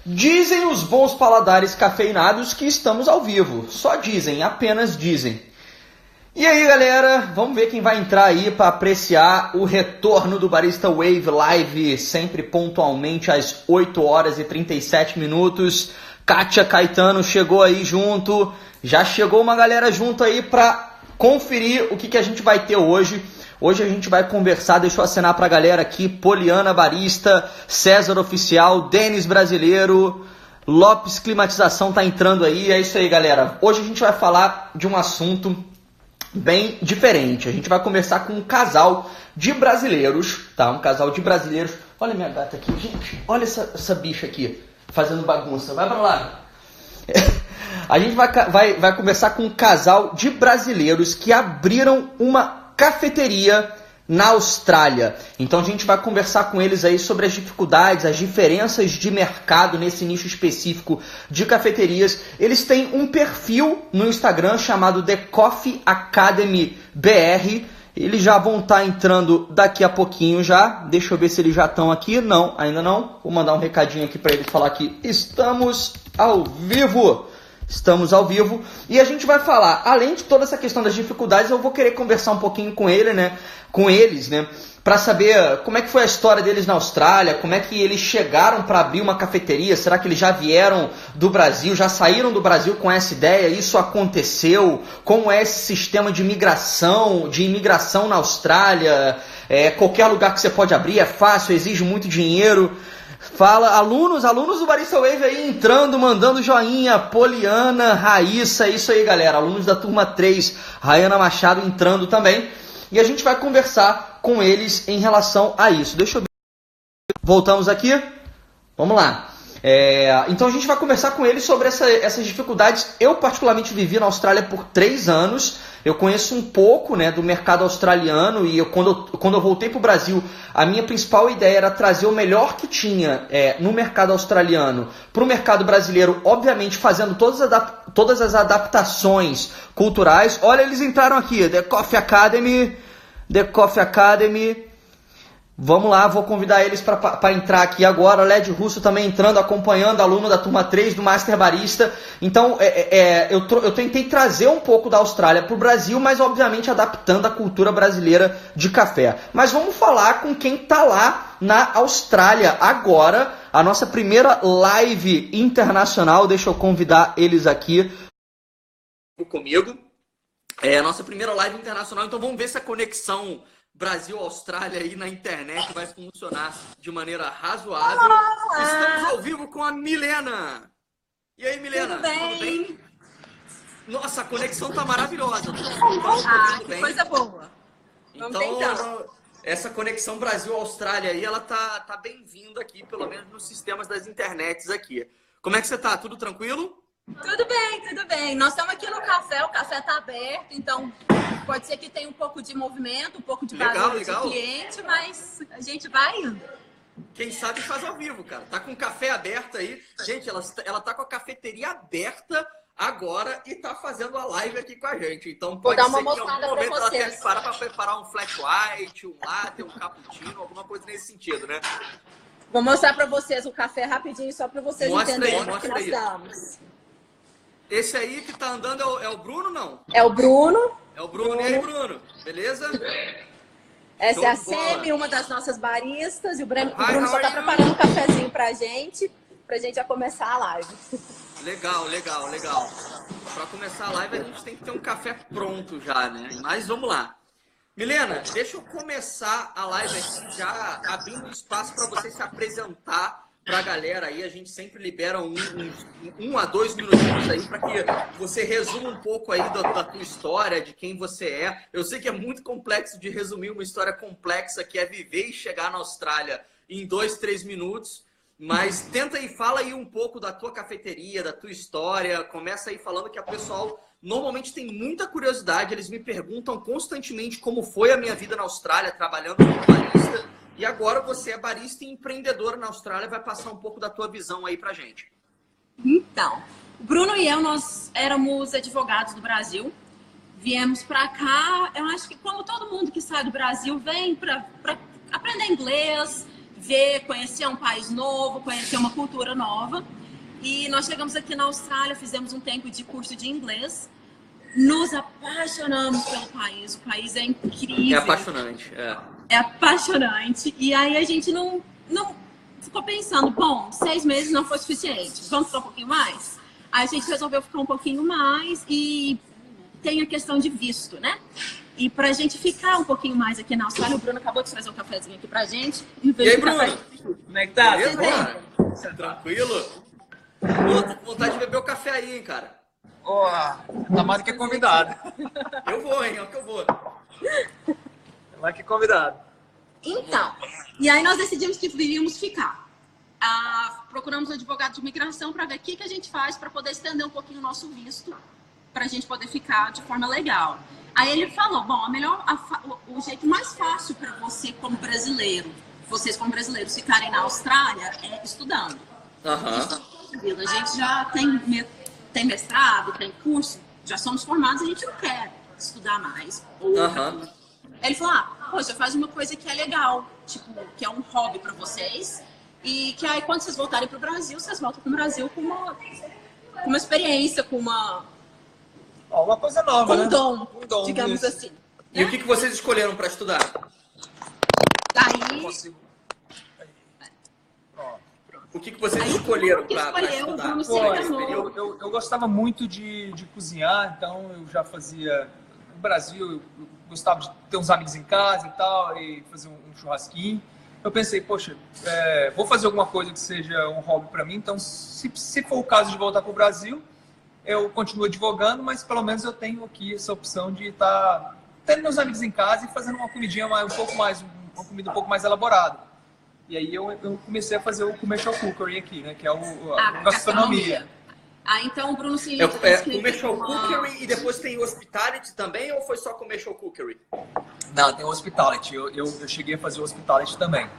Dizem os bons paladares cafeinados que estamos ao vivo. Só dizem, apenas dizem. E aí, galera, vamos ver quem vai entrar aí para apreciar o retorno do Barista Wave Live, sempre pontualmente às 8 horas e 37 minutos. Kátia Caetano chegou aí junto. Já chegou uma galera junto aí para conferir o que a gente vai ter hoje. Hoje a gente vai conversar, deixa eu acenar pra galera aqui, Poliana Barista, César Oficial, Denis Brasileiro, Lopes Climatização tá entrando aí, é isso aí, galera. Hoje a gente vai falar de um assunto bem diferente. A gente vai conversar com um casal de brasileiros, tá? Um casal de brasileiros. Olha minha gata aqui, gente, olha essa bicha aqui, fazendo bagunça, vai pra lá. A gente vai conversar com um casal de brasileiros que abriram uma cafeteria na Austrália. Então a gente vai conversar com eles aí sobre as dificuldades, as diferenças de mercado nesse nicho específico de cafeterias. Eles têm um perfil no Instagram chamado The Coffee Academy BR. Eles já vão estar entrando daqui a pouquinho já. Deixa eu ver se eles já estão aqui. Não, ainda não. Vou mandar um recadinho aqui para eles falar que estamos ao vivo. Estamos ao vivo e a gente vai falar, além de toda essa questão das dificuldades, eu vou querer conversar um pouquinho com eles, né, para saber como é que foi a história deles na Austrália, como é que eles chegaram para abrir uma cafeteria, será que eles já vieram do Brasil, já saíram do Brasil com essa ideia, isso aconteceu, como é esse sistema de imigração na Austrália, qualquer lugar que você pode abrir, é fácil, exige muito dinheiro. Fala, alunos do Barista Wave aí entrando, mandando joinha, Poliana, Raíssa, isso aí, galera, alunos da turma 3, Rayana Machado entrando também, e a gente vai conversar com eles em relação a isso. Deixa eu ver, voltamos aqui, vamos lá. Então a gente vai conversar com eles sobre essas dificuldades. Eu particularmente vivi na Austrália por 3 anos, eu conheço um pouco, né, do mercado australiano e quando eu voltei para o Brasil, a minha principal ideia era trazer o melhor que tinha no mercado australiano para o mercado brasileiro, obviamente fazendo todas as adaptações culturais. Olha, eles entraram aqui, The Coffee Academy. Vamos lá, vou convidar eles para entrar aqui agora. Led Russo também entrando, acompanhando, aluno da turma 3 do Master Barista. Então, eu tentei trazer um pouco da Austrália para o Brasil, mas obviamente adaptando a cultura brasileira de café. Mas vamos falar com quem está lá na Austrália agora, a nossa primeira live internacional. Deixa eu convidar eles aqui comigo. É a nossa primeira live internacional, então vamos ver se a conexão Brasil-Austrália aí na internet vai funcionar de maneira razoável. Olá. Estamos ao vivo com a Milena. E aí, Milena? Tudo bem? Nossa, a conexão tá maravilhosa. Que coisa boa. Vamos então, essa conexão Brasil-Austrália aí, ela tá bem-vinda aqui, pelo menos nos sistemas das internets aqui. Como é que você tá? Tudo tranquilo? Tudo bem. Nós estamos aqui no café, o café tá aberto, então pode ser que tenha um pouco de movimento, um pouco de barulho de cliente, mas a gente vai indo. Quem sabe faz ao vivo, cara. Tá com o café aberto aí. Gente, ela tá com a cafeteria aberta agora e tá fazendo a live aqui com a gente. Então pode ser que em algum momento ela tenha que parar para preparar um flat white, um latte, um cappuccino, alguma coisa nesse sentido, né? Vou mostrar para vocês o café rapidinho, só para vocês entenderem o que nós estamos. Esse aí que tá andando é o Bruno, não? É o Bruno. É o Bruno. E aí, Bruno? Beleza? Essa é a Semi, uma das nossas baristas. E o Bruno só tá preparando um cafezinho pra gente já começar a live. Legal. Pra começar a live, a gente tem que ter um café pronto já, né? Mas vamos lá. Milena, deixa eu começar a live aqui já abrindo espaço para você se apresentar para a galera aí. A gente sempre libera um a 2 minutinhos aí para que você resuma um pouco aí da tua história, de quem você é. Eu sei que é muito complexo de resumir uma história complexa que é viver e chegar na Austrália em 2, 3 minutos, mas tenta aí, fala aí um pouco da tua cafeteria, da tua história. Começa aí falando que a pessoal normalmente tem muita curiosidade, eles me perguntam constantemente como foi a minha vida na Austrália, trabalhando como barista. E agora você é barista e empreendedora na Austrália, vai passar um pouco da tua visão aí pra gente. Então, o Bruno e eu, nós éramos advogados do Brasil, viemos pra cá, eu acho que como todo mundo que sai do Brasil vem pra aprender inglês, conhecer um país novo, conhecer uma cultura nova. E nós chegamos aqui na Austrália, fizemos um tempo de curso de inglês, nos apaixonamos pelo país, o país é incrível. É apaixonante, É apaixonante. E aí a gente não ficou pensando, bom, 6 meses não foi suficiente, vamos ficar um pouquinho mais? Aí a gente resolveu ficar um pouquinho mais e tem a questão de visto, né? E pra gente ficar um pouquinho mais aqui na Austrália, o Bruno acabou de trazer um cafezinho aqui pra gente. E aí, Bruno? Como é que tá? Beleza, cara? Tranquilo? Pô, tô com vontade de beber o café aí, hein, cara? Ó, tá mais do que convidado. Eu vou, hein? É o que eu vou. Mais que convidado. Então, e aí nós decidimos que devíamos ficar. Procuramos um advogado de imigração para ver o que a gente faz para poder estender um pouquinho o nosso visto, para a gente poder ficar de forma legal. Aí ele falou, bom, o jeito mais fácil para vocês como brasileiros ficarem na Austrália é estudando. A gente já tem mestrado, tem curso, já somos formados, a gente não quer estudar mais. Ele falou, poxa, faz uma coisa que é legal, tipo, que é um hobby para vocês, e que aí quando vocês voltarem pro Brasil, vocês voltam pro Brasil com uma experiência, com uma coisa nova, com né? dom, Um dom, digamos isso. assim. E o que vocês escolheram para estudar? Aí, O que vocês escolheram para estudar? Bruno se Pô, enganou. eu gostava muito de cozinhar, então eu já fazia... No Brasil, eu gostava de ter uns amigos em casa e tal, e fazer um churrasquinho. Eu pensei, poxa, vou fazer alguma coisa que seja um hobby para mim, então se for o caso de voltar para o Brasil, eu continuo advogando, mas pelo menos eu tenho aqui essa opção de estar tendo meus amigos em casa e fazendo uma comidinha uma comida um pouco mais elaborada. E aí eu comecei a fazer o commercial cookery aqui, né, que é a gastronomia. Então o Bruno se commercial cookery e depois tem hospitality também, ou foi só commercial cookery? Não, tem hospitality. Eu cheguei a fazer hospitality também.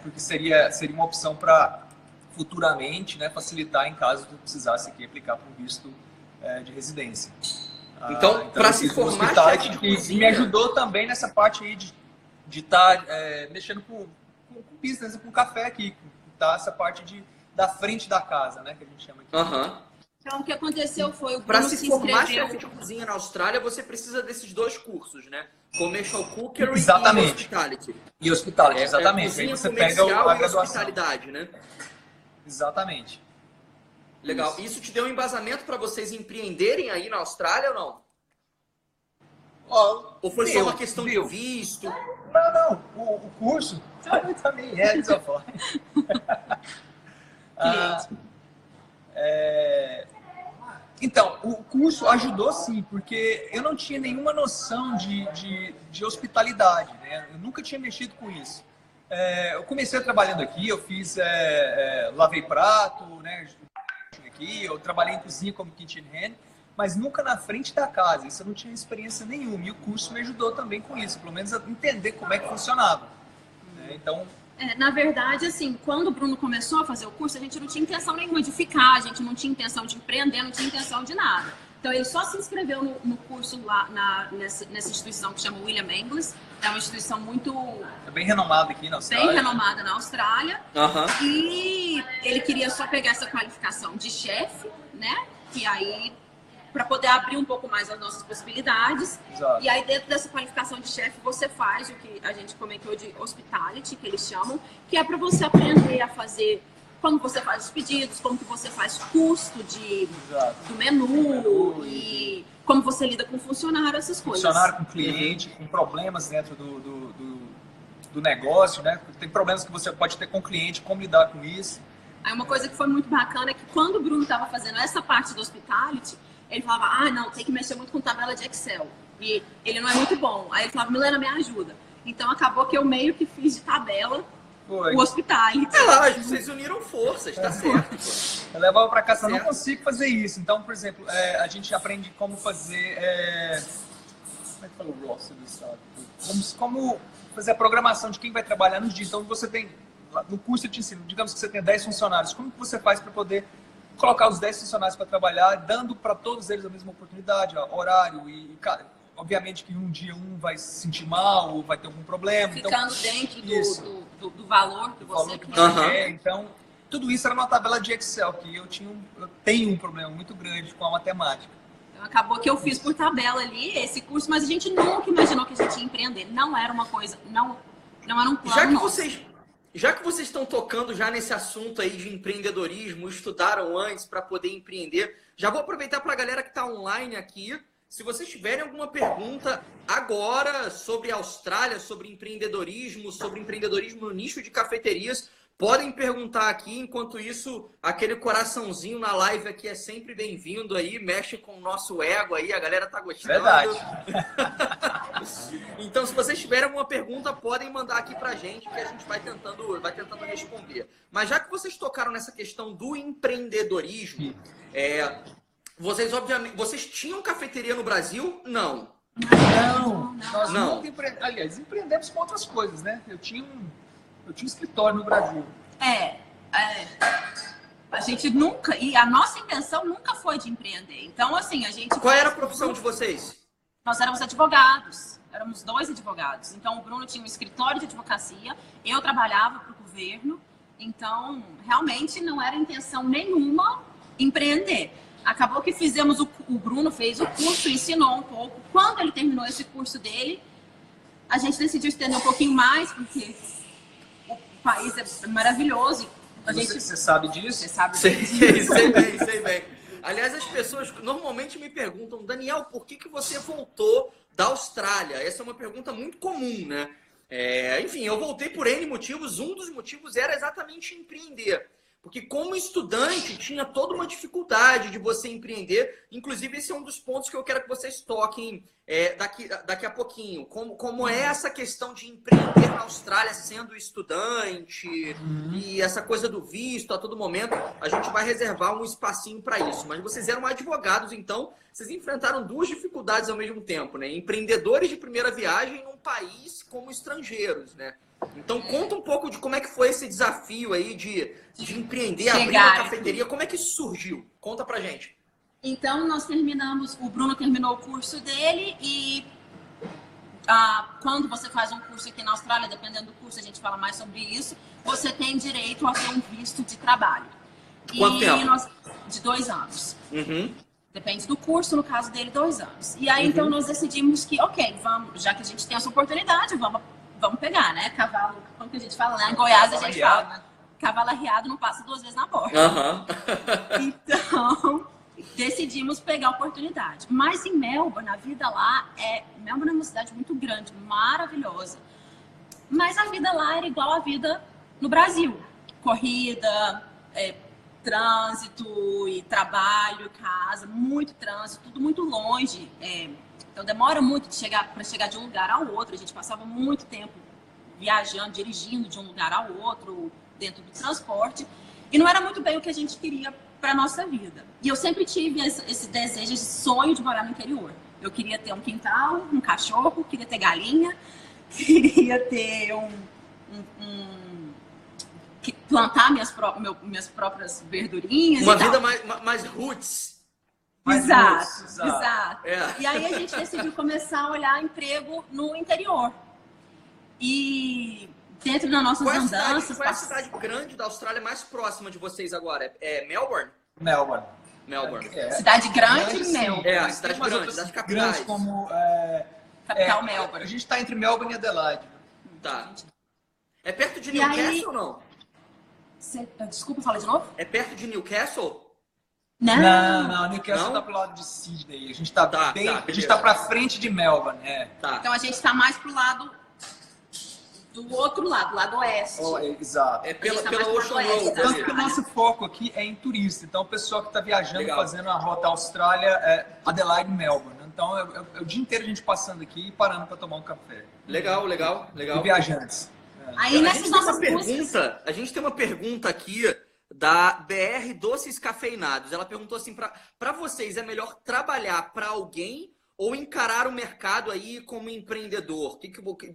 Porque seria uma opção para futuramente, né, facilitar em caso de eu precisasse aqui aplicar para um visto de residência. Então para se formar chefe de cozinha... me ajudou também nessa parte aí de estar mexendo com business, com café aqui, tá? Essa parte da frente da casa, né, que a gente chama aqui. Então, o que aconteceu foi o Bruno para se formar inscreveu... chefe de cozinha na Austrália, você precisa desses 2 cursos, né? Commercial Cookery Exatamente. E Hospitality. E Hospitality, exatamente. Cozinha Aí você comercial pega a e graduação. hospitalidade, né? Exatamente. Legal. Isso te deu um embasamento para vocês empreenderem aí na Austrália ou não? Ou foi só uma questão de visto? Não. O curso também é dessa forma. Então, o curso ajudou sim, porque eu não tinha nenhuma noção de hospitalidade, né? Eu nunca tinha mexido com isso. Eu comecei trabalhando aqui, eu fiz, lavei prato, né? Aqui, eu trabalhei em cozinha como kitchen hand, mas nunca na frente da casa. Isso eu não tinha experiência nenhuma. E o curso me ajudou também com isso, pelo menos a entender como é que funcionava. Né? Então... na verdade, assim, quando o Bruno começou a fazer o curso, a gente não tinha intenção nenhuma de ficar, a gente não tinha intenção de empreender, não tinha intenção de nada. Então, ele só se inscreveu no curso lá nessa instituição que chama William Inglis. É uma instituição muito... É bem renomada aqui na Austrália. Bem renomada na Austrália. E ele queria só pegar essa qualificação de chefe, né? Que aí... para poder abrir um pouco mais as nossas possibilidades. Exato. E aí, dentro dessa qualificação de chefe, você faz o que a gente comentou de hospitality, que eles chamam, que é para você aprender a fazer como você faz os pedidos, como que você faz custo do menu e como você lida com funcionário, essas coisas. Funcionário com cliente, com problemas dentro do negócio, né? Tem problemas que você pode ter com o cliente, como lidar com isso. Aí uma coisa que foi muito bacana é que quando o Bruno estava fazendo essa parte do hospitality, ele falava, não, tem que mexer muito com tabela de Excel. E ele não é muito bom. Aí ele falava, Milena, me ajuda. Então acabou que eu meio que fiz de tabela o hospitality. Vocês uniram forças, tá certo. Eu levava para casa, eu não consigo fazer isso. Então, por exemplo, a gente aprende como fazer... Como é que fala o roster do estado? Como fazer a programação de quem vai trabalhar nos dias. Então, você tem... No curso eu te ensino, digamos que você tem 10 funcionários. Como que você faz para poder colocar os 10 funcionários para trabalhar, dando para todos eles a mesma oportunidade, horário e obviamente que um dia um vai se sentir mal ou vai ter algum problema. Ficando então, dentro do valor que você quer. quer. Então, tudo isso era uma tabela de Excel, que eu tenho um problema muito grande com a matemática. Então, acabou que eu fiz por tabela ali esse curso, mas a gente nunca imaginou que a gente ia empreender. Não era uma coisa, não era um plano Já que vocês estão tocando já nesse assunto aí de empreendedorismo, estudaram antes para poder empreender, já vou aproveitar para a galera que está online aqui. Se vocês tiverem alguma pergunta agora sobre a Austrália, sobre empreendedorismo no nicho de cafeterias, podem perguntar aqui. Enquanto isso, aquele coraçãozinho na live aqui é sempre bem-vindo aí, mexe com o nosso ego aí, a galera tá gostando. Verdade. Então, se vocês tiverem alguma pergunta, podem mandar aqui pra gente, que a gente vai tentando responder. Mas já que vocês tocaram nessa questão do empreendedorismo, vocês tinham cafeteria no Brasil? Não. Nós nunca aliás, empreendemos com outras coisas, né? Eu tinha um escritório no Brasil. A gente nunca, e a nossa intenção nunca foi de empreender. Então, assim, a gente... Qual era a profissão de vocês? Nós éramos advogados, éramos 2 advogados. Então, o Bruno tinha um escritório de advocacia, eu trabalhava para o governo. Então, realmente não era intenção nenhuma empreender. Acabou que fizemos, o Bruno fez o curso, ensinou um pouco. Quando ele terminou esse curso dele, a gente decidiu estender um pouquinho mais, porque o país é maravilhoso. Você sabe disso? Você sabe disso? Sei bem. Aliás, as pessoas normalmente me perguntam, Daniel, por que você voltou da Austrália? Essa é uma pergunta muito comum, né? Enfim, eu voltei por N motivos. Um dos motivos era exatamente empreender. Porque como estudante tinha toda uma dificuldade de você empreender. Inclusive, esse é um dos pontos que eu quero que vocês toquem daqui a pouquinho. Como é essa questão de empreender na Austrália sendo estudante e essa coisa do visto a todo momento. A gente vai reservar um espacinho para isso. Mas vocês eram advogados, então vocês enfrentaram 2 dificuldades ao mesmo tempo, né? Empreendedores de primeira viagem num país como estrangeiros, né? Então conta um pouco de como é que foi esse desafio aí de empreender, abrir uma cafeteria. Como é que isso surgiu? Conta pra gente. Então, nós terminamos, o Bruno terminou o curso dele e quando você faz um curso aqui na Austrália, dependendo do curso, a gente fala mais sobre isso, você tem direito a ter um visto de trabalho. Quanto tempo? De 2 anos. Uhum. Depende do curso, no caso dele, 2 anos. E aí, então, nós decidimos que, vamos, já que a gente tem essa oportunidade, vamos pegar, né? Cavalo, como que a gente fala, né? Em Goiás a gente fala, né? Cavalo arriado não passa 2 vezes na porta. Então, decidimos pegar a oportunidade. Mas em Melbourne, a vida lá Melbourne é uma cidade muito grande, maravilhosa. Mas a vida lá era igual à vida no Brasil. Corrida, trânsito e trabalho, casa, muito trânsito, tudo muito longe. Então demora muito para chegar de um lugar ao outro. A gente passava muito tempo viajando, dirigindo de um lugar ao outro, dentro do transporte. E não era muito bem o que a gente queria para nossa vida. E eu sempre tive esse desejo, esse sonho de morar no interior. Eu queria ter um quintal, um cachorro, queria ter galinha, queria ter plantar minhas próprias verdurinhas. Uma vida mais roots. Exato. E aí a gente decidiu começar a olhar emprego no interior. E dentro das nossas andanças... Qual é a cidade grande da Austrália mais próxima de vocês agora? É Melbourne? Melbourne. Cidade grande, Melbourne. A cidade grande, cidade capitais. Como... Capital Melbourne. A gente está entre Melbourne e Adelaide. Tá. É perto de Newcastle ou não? Desculpa, fala de novo? É perto de Newcastle? Não, Newcastle está pro lado de Sydney. A gente está a gente tá para frente de Melbourne. Tá. Então a gente está mais pro lado do outro lado oeste. Exato. Pela Ocean Road. Tanto que o nosso foco aqui é em turista. Então o pessoal que está viajando, fazendo a rota Austrália, Adelaide e Melbourne. Então é o dia inteiro a gente passando aqui e parando para tomar um café. Legal. E viajantes. Aí nessas nossas a gente tem uma pergunta aqui da BR Doces Cafeinados. Ela perguntou assim, para vocês é melhor trabalhar para alguém ou encarar o mercado aí como empreendedor?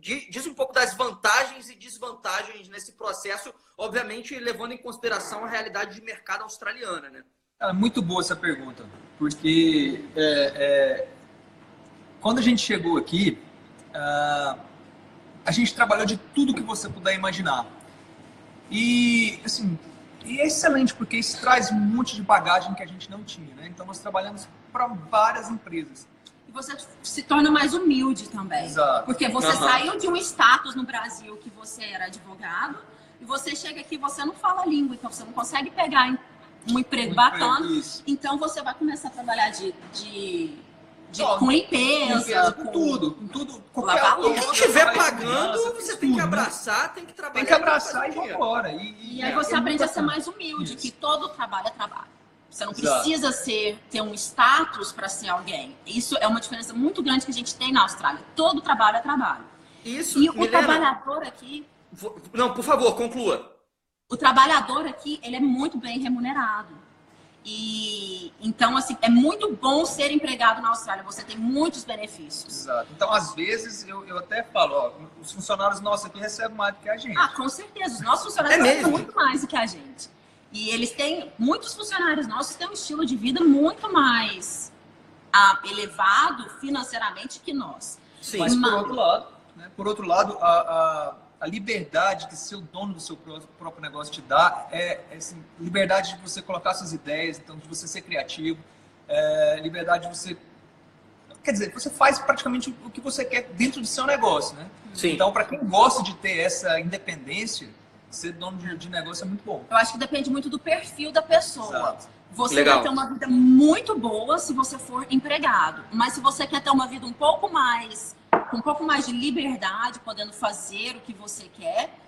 Diz um pouco das vantagens e desvantagens nesse processo, obviamente levando em consideração a realidade de mercado australiana, né? É muito boa essa pergunta, porque quando a gente chegou aqui, a gente trabalhou de tudo que você puder imaginar. E, assim, e é excelente, porque isso traz um monte de bagagem que a gente não tinha, né? Então, nós trabalhamos para várias empresas. E você se torna mais humilde também. Exato. Porque você saiu de um status no Brasil que você era advogado e você chega aqui e você não fala a língua, então você não consegue pegar um emprego bacana. Isso. Então você vai começar a trabalhar com limpeza, com tudo. Lavar louça. Quem estiver pagando, você tem que abraçar, tem que trabalhar. Tem que abraçar e ir embora. E aí você aprende a ser mais humilde, que todo trabalho é trabalho. Você não precisa ter um status para ser alguém. Isso é uma diferença muito grande que a gente tem na Austrália. Todo trabalho é trabalho. Isso, e o trabalhador aqui... Não, por favor, conclua. O trabalhador aqui, ele é muito bem remunerado. E então, assim, é muito bom ser empregado na Austrália. Você tem muitos benefícios. Exato. Então, às vezes, eu até falo, ó, os funcionários nossos aqui recebem mais do que a gente. Ah, com certeza. Os nossos funcionários recebem muito mais do que a gente. E eles têm, muitos funcionários nossos têm um estilo de vida muito mais elevado financeiramente que nós. Sim. Mas por outro lado, a liberdade que ser o dono do seu próprio negócio te dá é assim, liberdade de você colocar suas ideias, então de você ser criativo, liberdade de você... Quer dizer, você faz praticamente o que você quer dentro do seu negócio, né? Sim. Então, para quem gosta de ter essa independência, ser dono de negócio é muito bom. Eu acho que depende muito do perfil da pessoa. Exato. Você vai ter uma vida muito boa se você for empregado. Mas se você quer ter uma vida com um pouco mais de liberdade, podendo fazer o que você quer,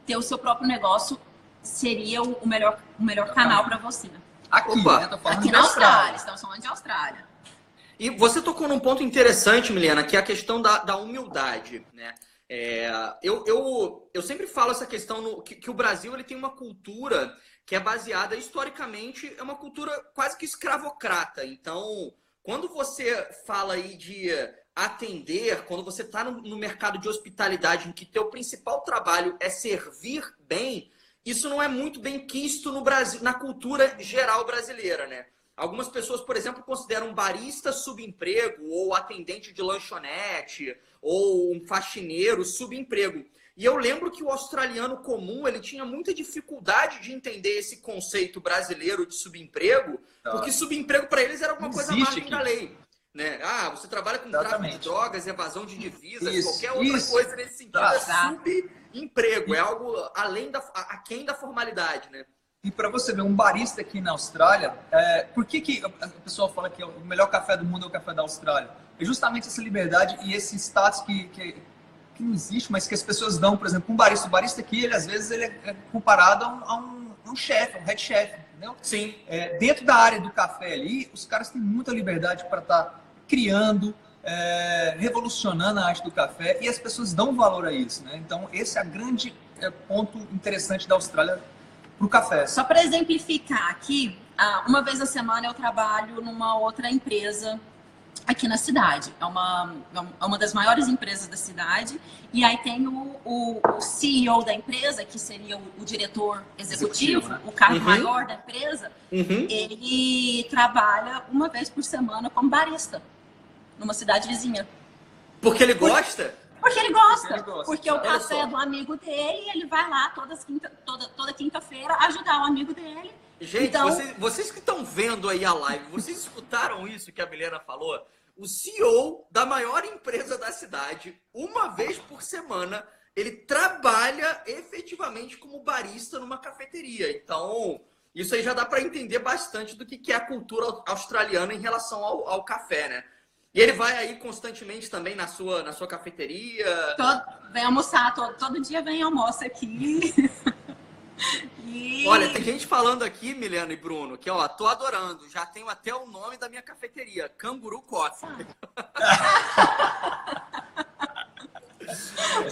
ter o seu próprio negócio seria o melhor canal para você. Aqui, Opa, né? Aqui na Austrália, estamos falando de Austrália. E você tocou num ponto interessante, Milena, que é a questão da humildade, né? Eu sempre falo essa questão que o Brasil ele tem uma cultura que é baseada historicamente, é uma cultura quase que escravocrata. Então, quando você fala aí de atender, quando você está no mercado de hospitalidade, em que teu principal trabalho é servir bem, isso não é muito bem quisto no Brasil, na cultura geral brasileira, né? Algumas pessoas, por exemplo, consideram barista subemprego, ou atendente de lanchonete, ou um faxineiro subemprego. E eu lembro que o australiano comum ele tinha muita dificuldade de entender esse conceito brasileiro de subemprego, porque subemprego para eles era alguma coisa margem da lei. Né? Ah, você trabalha com tráfico de drogas, evasão de divisas, qualquer outra coisa nesse sentido é subemprego, é algo aquém da formalidade, né? E para você ver, um barista aqui na Austrália, por que a pessoa fala que o melhor café do mundo é o café da Austrália? É justamente essa liberdade e esse status que não existe, mas que as pessoas dão, por exemplo, um barista. O barista aqui, ele, às vezes, ele é comparado a um chefe, um head chef, entendeu? Sim. Dentro da área do café ali, os caras têm muita liberdade para estar criando, revolucionando a arte do café e as pessoas dão valor a isso, né? Então, esse é o grande ponto interessante da Austrália para o café. Só para exemplificar aqui, uma vez a semana eu trabalho numa outra empresa aqui na cidade. É uma das maiores empresas da cidade. E aí tem o CEO da empresa, que seria o diretor executivo, né? O cargo maior da empresa. Ele trabalha uma vez por semana como barista numa cidade vizinha. Porque ele gosta? Porque ele gosta. Porque o café é do amigo dele, ele vai lá toda quinta-feira ajudar o amigo dele. Gente, então... vocês que estão vendo aí a live, vocês escutaram isso que a Milena falou? O CEO da maior empresa da cidade, uma vez por semana, ele trabalha efetivamente como barista numa cafeteria. Então, isso aí já dá para entender bastante do que é a cultura australiana em relação ao café, né? E ele vai aí constantemente também na sua cafeteria? Vem almoçar, todo dia vem almoço aqui. Olha, tem gente falando aqui, Milena e Bruno, que ó, tô adorando. Já tenho até o nome da minha cafeteria, Canguru Coffee.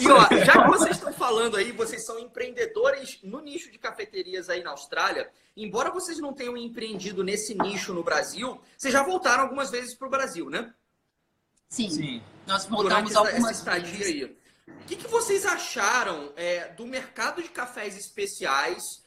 E ó, já que vocês estão falando aí, vocês são empreendedores no nicho de cafeterias aí na Austrália. Embora vocês não tenham empreendido nesse nicho no Brasil, vocês já voltaram algumas vezes para o Brasil, né? Sim. Nós voltamos algumas vezes. Aí. O que vocês acharam do mercado de cafés especiais,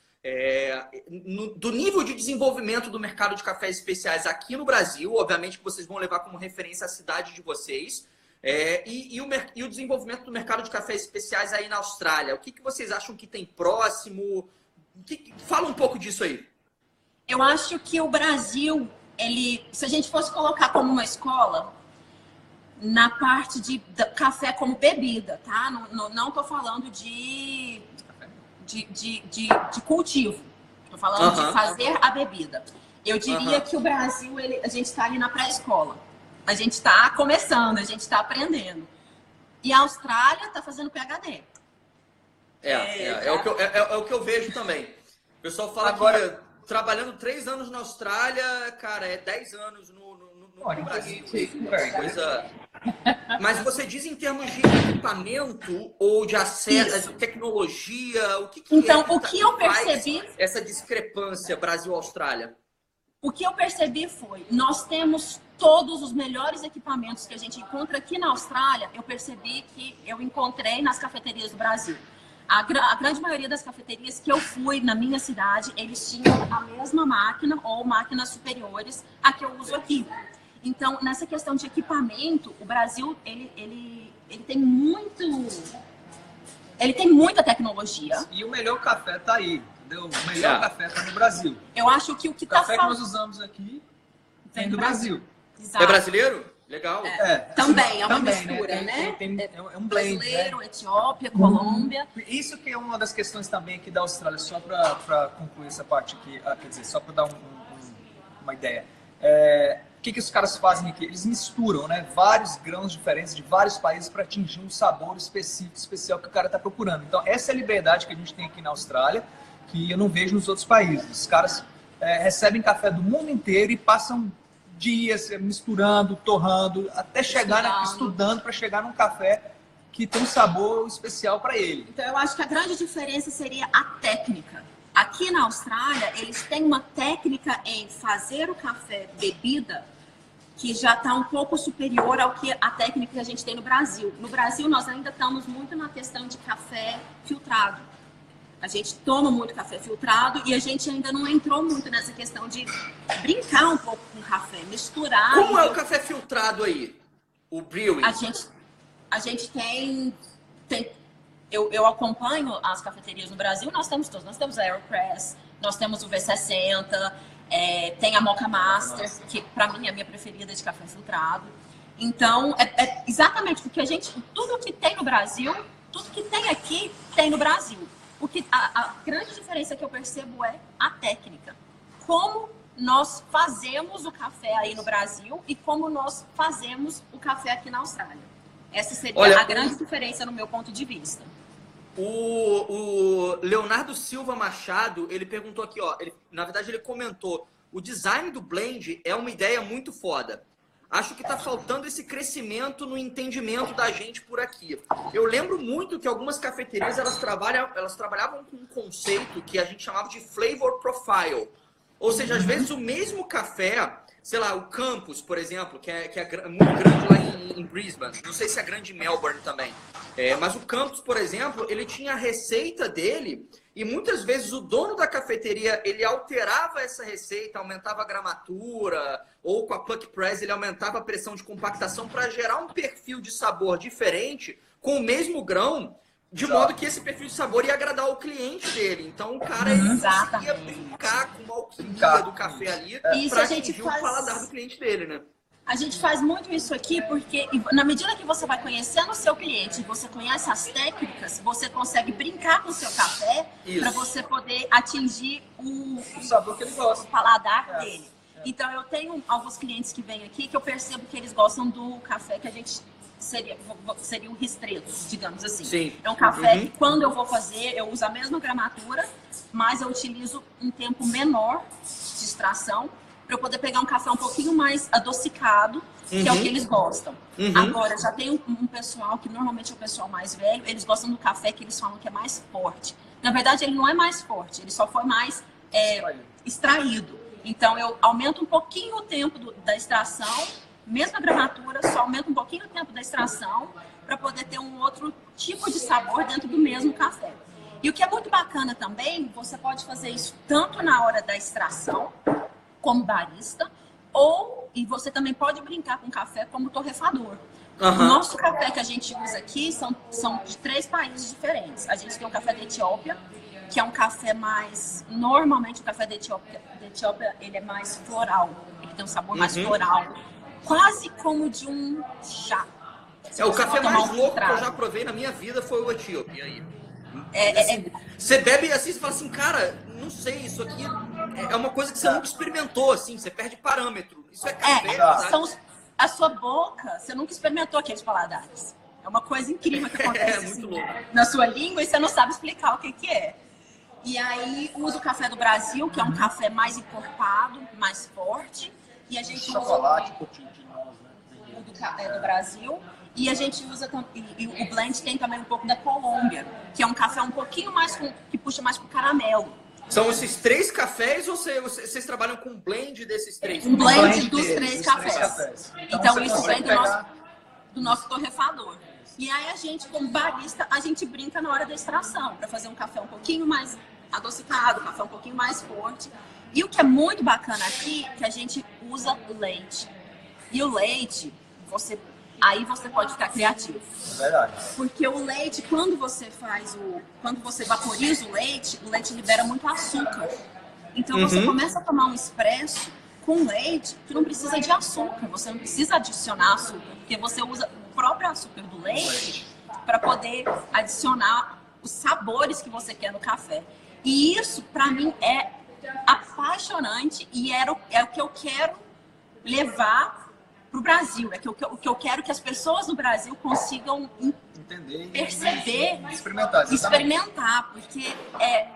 do nível de desenvolvimento do mercado de cafés especiais aqui no Brasil? Obviamente que vocês vão levar como referência a cidade de vocês, E o desenvolvimento do mercado de cafés especiais aí na Austrália? O que vocês acham que tem próximo? Fala um pouco disso aí. Eu acho que o Brasil, se a gente fosse colocar como uma escola, na parte de café como bebida, tá? Não estou falando de cultivo. Estou falando de fazer a bebida. Eu diria que o Brasil, a gente está ali na pré-escola. A gente está começando, a gente está aprendendo. E a Austrália está fazendo PhD. É o que eu vejo também. O pessoal fala que trabalhando 3 anos na Austrália, cara, é 10 anos no Brasil. Coisa... Mas você diz em termos de equipamento ou de acesso, de tecnologia, o que então, o que eu percebi... essa discrepância Brasil-Austrália? O que eu percebi foi, nós temos todos os melhores equipamentos que a gente encontra aqui na Austrália, eu percebi que eu encontrei nas cafeterias do Brasil. A grande maioria das cafeterias que eu fui na minha cidade, eles tinham a mesma máquina ou máquinas superiores a que eu uso aqui. Então, nessa questão de equipamento, o Brasil, ele tem muita tecnologia. E o melhor café tá aí, entendeu? O melhor café tá no Brasil. Eu acho que o que tá faltando... O café que nós usamos aqui vem do Brasil. Exato. É brasileiro? Legal. Também, é uma mistura, né? É um blend, brasileiro, né? Etiópia, Colômbia. Isso que é uma das questões também aqui da Austrália, só para concluir essa parte aqui, quer dizer, só para dar uma ideia. O que os caras fazem aqui? Eles misturam, né, vários grãos diferentes de vários países para atingir um sabor específico, especial que o cara está procurando. Então, essa é a liberdade que a gente tem aqui na Austrália, que eu não vejo nos outros países. Os caras recebem café do mundo inteiro e passam dias misturando, torrando, até chegar, estudando para chegar num café que tem um sabor especial para ele. Então, eu acho que a grande diferença seria a técnica. Aqui na Austrália, eles têm uma técnica em fazer o café bebida que já está um pouco superior ao que a técnica que a gente tem no Brasil. No Brasil, nós ainda estamos muito na questão de café filtrado. A gente toma muito café filtrado e a gente ainda não entrou muito nessa questão de brincar um pouco com o café, misturar. Como é o café filtrado aí? O brewing? A gente tem eu acompanho as cafeterias no Brasil, nós temos todos. Nós temos a Aeropress, nós temos o V60, tem a Mocha Master, que para mim é a minha preferida de café filtrado. Então, exatamente porque tudo que tem no Brasil, tudo que tem aqui, tem no Brasil. A grande diferença que eu percebo é a técnica. Como nós fazemos o café aí no Brasil e como nós fazemos o café aqui na Austrália. Essa seria a grande diferença no meu ponto de vista. O Leonardo Silva Machado, ele perguntou aqui, na verdade ele comentou, o design do blend é uma ideia muito foda. Acho que tá faltando esse crescimento no entendimento da gente por aqui. Eu lembro muito que algumas cafeterias, elas trabalhavam com um conceito que a gente chamava de flavor profile. Ou seja, às vezes o mesmo café, sei lá, o Campus, por exemplo, que é muito grande lá em Brisbane. Não sei se é grande em Melbourne também. Mas o Campus, por exemplo, ele tinha a receita dele e muitas vezes o dono da cafeteria, ele alterava essa receita, aumentava a gramatura, ou com a Puck Press ele aumentava a pressão de compactação para gerar um perfil de sabor diferente com o mesmo grão, de modo que esse perfil de sabor ia agradar o cliente dele. Então o cara ele conseguia brincar com a alquimia do café ali para atingir o paladar do cliente dele, né? A gente faz muito isso aqui porque, na medida que você vai conhecendo o seu cliente, você conhece as técnicas, você consegue brincar com o seu café para você poder atingir o sabor que ele gosta, o paladar dele. Então, eu tenho alguns clientes que vêm aqui que eu percebo que eles gostam do café que a gente seria o ristretto, digamos assim. Sim. É um café que, quando eu vou fazer, eu uso a mesma gramatura, mas eu utilizo um tempo menor de extração, para eu poder pegar um café um pouquinho mais adocicado, que é o que eles gostam. Agora, já tem um pessoal, que normalmente é o pessoal mais velho, eles gostam do café que eles falam que é mais forte. Na verdade, ele não é mais forte, ele só foi mais extraído. Então, eu aumento um pouquinho o tempo da extração, mesma gramatura, só aumento um pouquinho o tempo da extração, para poder ter um outro tipo de sabor dentro do mesmo café. E o que é muito bacana também, você pode fazer isso tanto na hora da extração, como barista, e você também pode brincar com café como torrefador. O nosso café que a gente usa aqui são de 3 países diferentes. A gente tem o café da Etiópia, que é um café mais... Normalmente o café da Etiópia ele é mais floral. Ele tem um sabor mais floral. Quase como de um chá. O café mais louco que eu já provei na minha vida foi o etíope. E aí? Você bebe assim, você fala assim, cara, não sei, isso aqui é uma coisa que você nunca experimentou, assim, você perde parâmetro. Isso é café, a sua boca, você nunca experimentou aqueles paladares. É uma coisa incrível que acontece muito louco. Na sua língua e você não sabe explicar o que é. E aí usa o café do Brasil, que é um café mais encorpado, mais forte. E a gente chocolate, do Brasil. E a gente usa e o blend tem também um pouco da Colômbia, que é um café um pouquinho mais que puxa mais pro caramelo. São esses 3 cafés ou vocês trabalham com um blend desses 3? Um blend dos 3 cafés. Então isso vem do nosso torrefador. E aí a gente, como barista, a gente brinca na hora da extração, para fazer um café um pouquinho mais adocicado, um café um pouquinho mais forte. E o que é muito bacana aqui, é que a gente usa leite. E o leite, aí você pode ficar criativo. É verdade. Porque o leite, quando você vaporiza o leite libera muito açúcar. Então você começa a tomar um expresso com leite que não precisa de açúcar. Você não precisa adicionar açúcar, porque você usa o próprio açúcar do leite para poder adicionar os sabores que você quer no café. E isso, para mim, é apaixonante e é o que eu quero levar para o Brasil. É o que eu quero que as pessoas no Brasil consigam entender, perceber, experimentar, porque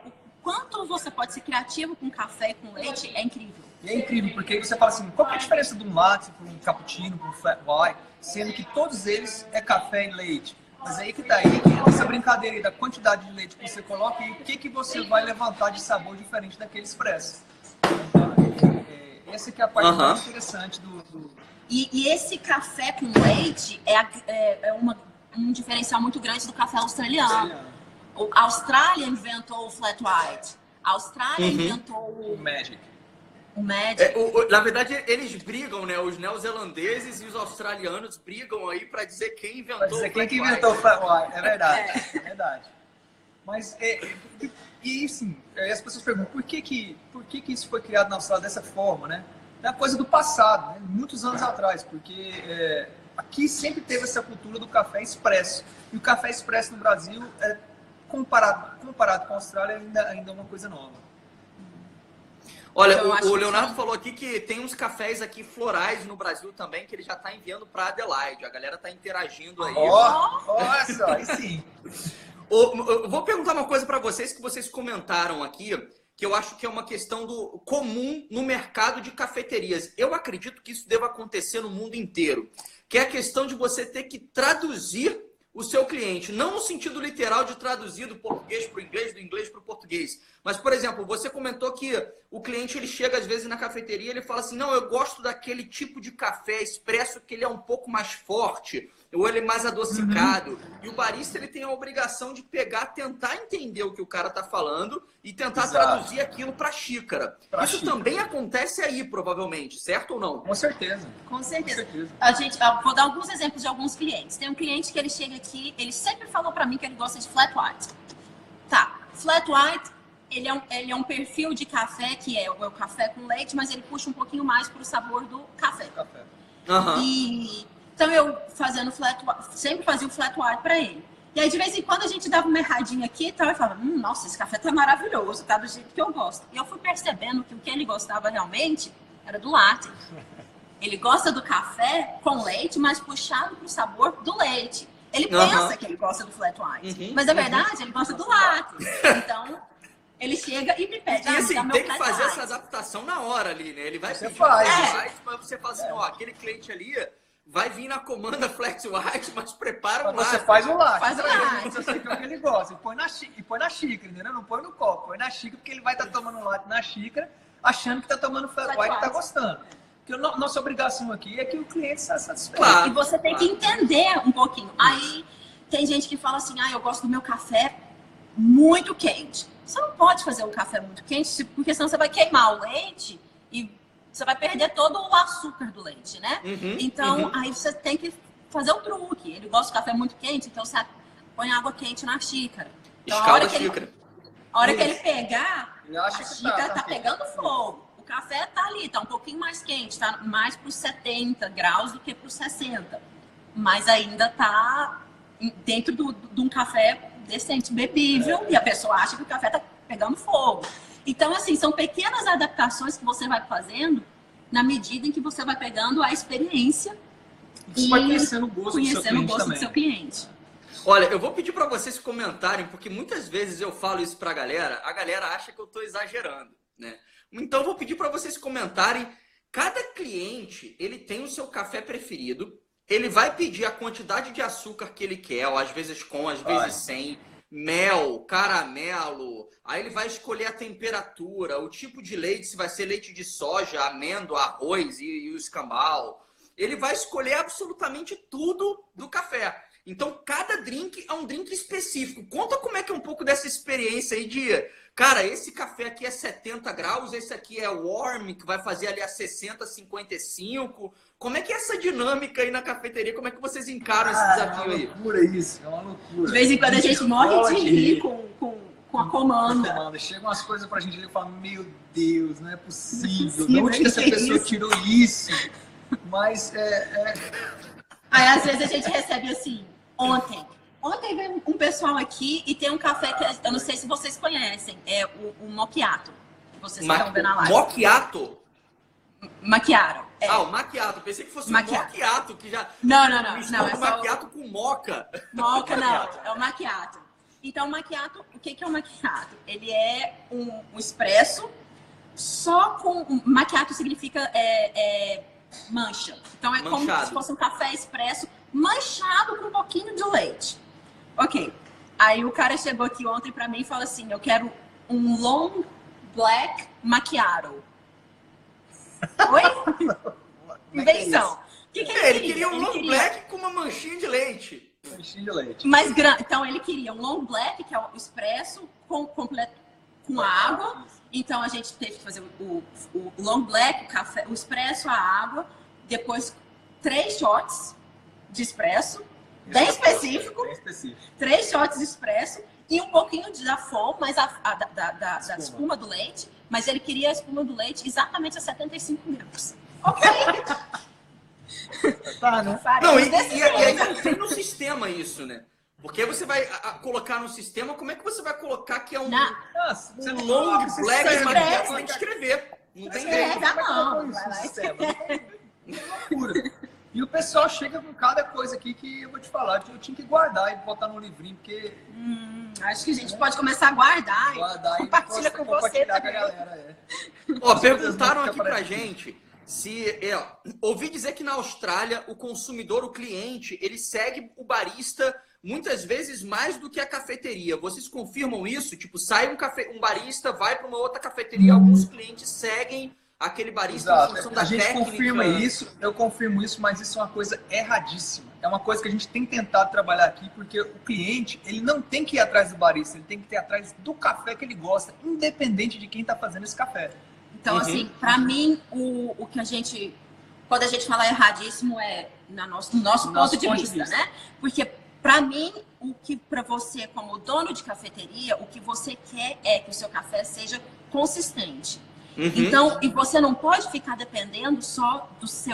o quanto você pode ser criativo com café e com leite é incrível. E é incrível, porque você fala assim, qual que é a diferença de um latte para um cappuccino, para um flat white, sendo que todos eles é café e leite. Mas aí que tá aí, essa brincadeira aí da quantidade de leite que você coloca e o que você vai levantar de sabor diferente daquele expresso. Essa que é a parte mais interessante do... E esse café com leite é um diferencial muito grande do café australiano. A Austrália inventou o flat white. A Austrália inventou o Magic. Na verdade, eles brigam, né? Os neozelandeses e os australianos brigam aí para dizer quem inventou o flat white. Quem inventou o flat white, é verdade. É verdade. Mas, e sim, as pessoas perguntam por que isso foi criado na Austrália dessa forma, né? É uma coisa do passado, né? Muitos anos atrás, porque aqui sempre teve essa cultura do café expresso. E o café expresso no Brasil, comparado com a Austrália, ainda é uma coisa nova. Olha, o Leonardo falou aqui que tem uns cafés aqui florais no Brasil também, que ele já está enviando para Adelaide. A galera está interagindo aí. Olha só, aí sim. Eu vou perguntar uma coisa para vocês que vocês comentaram aqui, que eu acho que é uma questão comum no mercado de cafeterias. Eu acredito que isso deva acontecer no mundo inteiro, que é a questão de você ter que traduzir o seu cliente, não no sentido literal de traduzir do português para o inglês, do inglês para o português. Mas, por exemplo, você comentou que o cliente ele chega às vezes na cafeteria e ele fala assim, não, eu gosto daquele tipo de café expresso que ele é um pouco mais forte, ou ele é mais adocicado. E o barista ele tem a obrigação de tentar entender o que o cara está falando e tentar traduzir aquilo para xícara. Isso também acontece aí, provavelmente, certo ou não? Com certeza. Com certeza. Vou dar alguns exemplos de alguns clientes. Tem um cliente que ele chega aqui, ele sempre falou para mim que ele gosta de flat white. Tá, flat white, ele é um perfil de café que é o café com leite, mas ele puxa um pouquinho mais para o sabor do café. Então eu sempre fazia o flat white para ele. E aí de vez em quando a gente dava uma erradinha aqui e tal, e falava, nossa, esse café tá maravilhoso, tá do jeito que eu gosto. E eu fui percebendo que o que ele gostava realmente era do latte. Ele gosta do café com leite, mas puxado pro sabor do leite. Ele pensa que ele gosta do flat white, mas na verdade ele gosta do latte. Então ele chega e me pede. E assim, tem que fazer essa adaptação na hora ali, né? Ele vai pedir flat white, mas você fala assim, aquele cliente ali vai vir na comanda flat white, mas prepara um latte. Você faz um latte. Faz o latte. Você sabe o que ele gosta. E põe na xícara, entendeu? Não põe no copo. Põe na xícara, porque ele vai estar tomando latte na xícara, achando que está tomando flat white e está gostando. Porque nossa obrigação aqui é que o cliente está satisfeito. Claro, e você tem que entender um pouquinho. Aí tem gente que fala assim, eu gosto do meu café muito quente. Você não pode fazer um café muito quente, porque senão você vai queimar o leite e você vai perder todo o açúcar do leite, né? Então, aí você tem que fazer o truque. Ele gosta de café muito quente, então você põe água quente na xícara. Então, Escalda a xícara. A hora que ele pegar, Ele acha a que xícara tá quente. pegando fogo. O café tá ali, tá um pouquinho mais quente, tá mais para os 70 graus do que para os 60. Mas ainda tá dentro de um café decente, bebível, e a pessoa acha que o café tá pegando fogo. Então, assim, são pequenas adaptações que você vai fazendo na medida em que você vai pegando a experiência Você e vai conhecendo o gosto do seu conhecendo o cliente gosto do também. seu cliente. Olha, eu vou pedir para vocês comentarem, porque muitas vezes eu falo isso para a galera acha que eu estou exagerando, né? Então eu vou pedir para vocês comentarem. Cada cliente, ele tem o seu café preferido, ele vai pedir a quantidade de açúcar que ele quer, ou às vezes com, às vezes sem, mel, caramelo, aí ele vai escolher a temperatura, o tipo de leite, se vai ser leite de soja, amêndoa, arroz e o escambau. Ele vai escolher absolutamente tudo do café. Então, cada drink é um drink específico. Conta como é que é um pouco dessa experiência aí de... Cara, esse café aqui é 70 graus, esse aqui é warm, que vai fazer ali a 60, 55. Como é que é essa dinâmica aí na cafeteria? Como é que vocês encaram esse desafio aí? É uma loucura isso, é uma loucura. De vez em quando a gente morre de rir com a comanda. Chegam umas coisas pra gente e fala, meu Deus, não é possível. Não De é onde que essa possível, pessoa isso. tirou isso? Mas Aí, às vezes, a gente recebe assim, ontem veio um pessoal aqui e tem um café que eu não sei se vocês conhecem, é o macchiato. Vocês estão vendo a live. Macchiato? Macchiato. É. Ah, o macchiato. Pensei que fosse Macchiato. o mocchiato, que já... Não, é mistura só o macchiato com moca. moca, não, é o macchiato. Então, o macchiato, o que é o macchiato? Ele é um expresso só com... Macchiato significa mancha. Então, é como Manchado. se fosse um café expresso manchado com um pouquinho de leite. Ok. Aí o cara chegou aqui ontem pra mim e falou assim, eu quero um long black macchiato. Oi? Invenção. O que Ele queria um long black com uma manchinha de leite. Manchinha de leite. Mais grande. Então ele queria um long black, que é o expresso completo com água. Então a gente teve que fazer o long black, o café, o expresso, a água, depois 3 shots de expresso, bem específico. Bem específico. 3 shots de expresso e um pouquinho da foam, mas da espuma do leite. Mas ele queria a espuma do leite exatamente a 75 graus. Ok. Tá, né? Não, e aí não tem no sistema isso, né? Porque aí você vai colocar no sistema, como é que você vai colocar que é um Nossa, você long black escreve, macchiato? Você tem que escrever. Não tem jeito. Escreve à mão. Isso, Vai lá e sistema. Loucura. E o pessoal chega com cada coisa aqui que eu vou te falar, que eu tinha que guardar e botar no livrinho, porque Acho que a gente pode começar a guardar. guardar e Compartilha com você compartilhar com a também. galera. Ó, perguntaram aqui pra Aparece. gente se... ouvi dizer que na Austrália o consumidor, o cliente, ele segue o barista muitas vezes mais do que a cafeteria. Vocês confirmam isso? Tipo, sai um barista, vai para uma outra cafeteria, alguns clientes seguem aquele barista em função Exato. da A gente técnica. confirma isso, eu confirmo isso, mas isso é uma coisa erradíssima. É uma coisa que a gente tem tentado trabalhar aqui, porque o cliente, ele não tem que ir atrás do barista, ele tem que ir atrás do café que ele gosta, independente de quem está fazendo esse café. Então, assim, pra mim, o que a gente... Quando a gente fala erradíssimo é no nosso ponto de vista, né? Porque, pra mim, o que pra você, como dono de cafeteria, o que você quer é que o seu café seja consistente. Então, e você não pode ficar dependendo só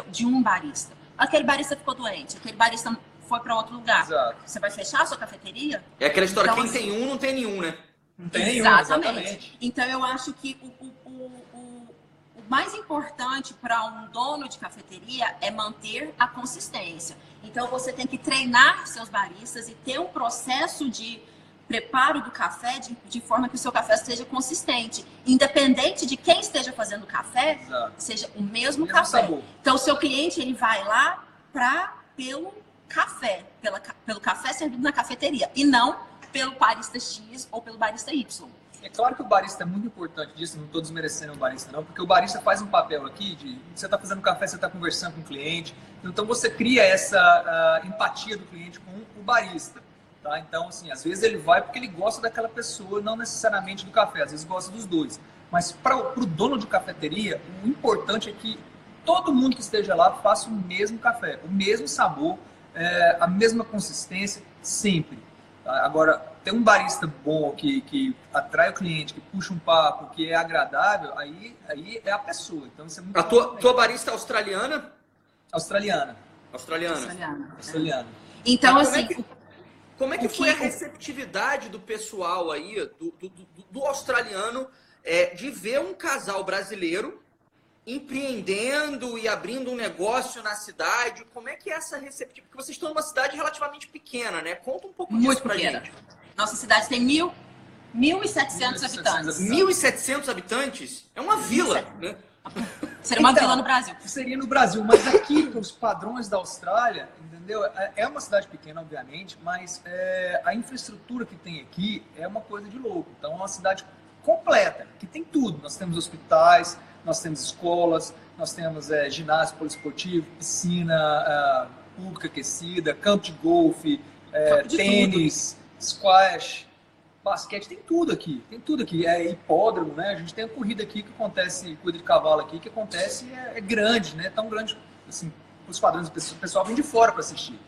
de um barista. Aquele barista ficou doente, aquele barista foi para outro lugar. Exato. Você vai fechar a sua cafeteria? É aquela história, Então, quem tem um, não tem nenhum, né? Não tem nenhum, Exatamente. Então, eu acho que o mais importante para um dono de cafeteria é manter a consistência. Então, você tem que treinar seus baristas e ter um processo de preparo do café de forma que o seu café seja consistente. Independente de quem esteja fazendo o café, Exato. seja o mesmo Mesmo café. sabor. Então, o seu cliente, ele vai lá pelo café, pelo café servido na cafeteria, e não pelo barista X ou pelo barista Y. É claro que o barista é muito importante disso, não estou desmerecendo o barista não, porque o barista faz um papel aqui de você está fazendo café, você está conversando com o cliente, então você cria essa empatia do cliente com o barista. Tá? Então, assim, às vezes ele vai porque ele gosta daquela pessoa, não necessariamente do café, às vezes gosta dos dois. Mas para o dono de cafeteria, o importante é que todo mundo que esteja lá faça o mesmo café, o mesmo sabor, a mesma consistência sempre. Tá? Agora, tem um barista bom que atrai o cliente, que puxa um papo, que é agradável, aí é a pessoa. Então, isso é muito tua barista é australiana? Australiana. Australiana. Então, assim... Como é que foi a receptividade do pessoal aí, do australiano, de ver um casal brasileiro empreendendo e abrindo um negócio na cidade? Como é que é essa receptividade? Porque vocês estão numa cidade relativamente pequena, né? Conta um pouco disso pra gente. Nossa cidade tem 1.700 habitantes. 1.700 habitantes? É uma vila, né? Seria uma vila no Brasil. Seria no Brasil, mas aqui, os padrões da Austrália, entendeu? É uma cidade pequena, obviamente, mas a infraestrutura que tem aqui é uma coisa de louco. Então, é uma cidade completa, que tem tudo. Nós temos hospitais, nós temos escolas, nós temos ginásio poliesportivo, piscina pública aquecida, campo de golfe, tênis, squash, basquete, tem tudo aqui. É hipódromo, né? A gente tem a corrida aqui que acontece, corrida de cavalo aqui, que acontece é grande, né? Tão grande, assim, os padrões, o pessoal vem de fora para assistir.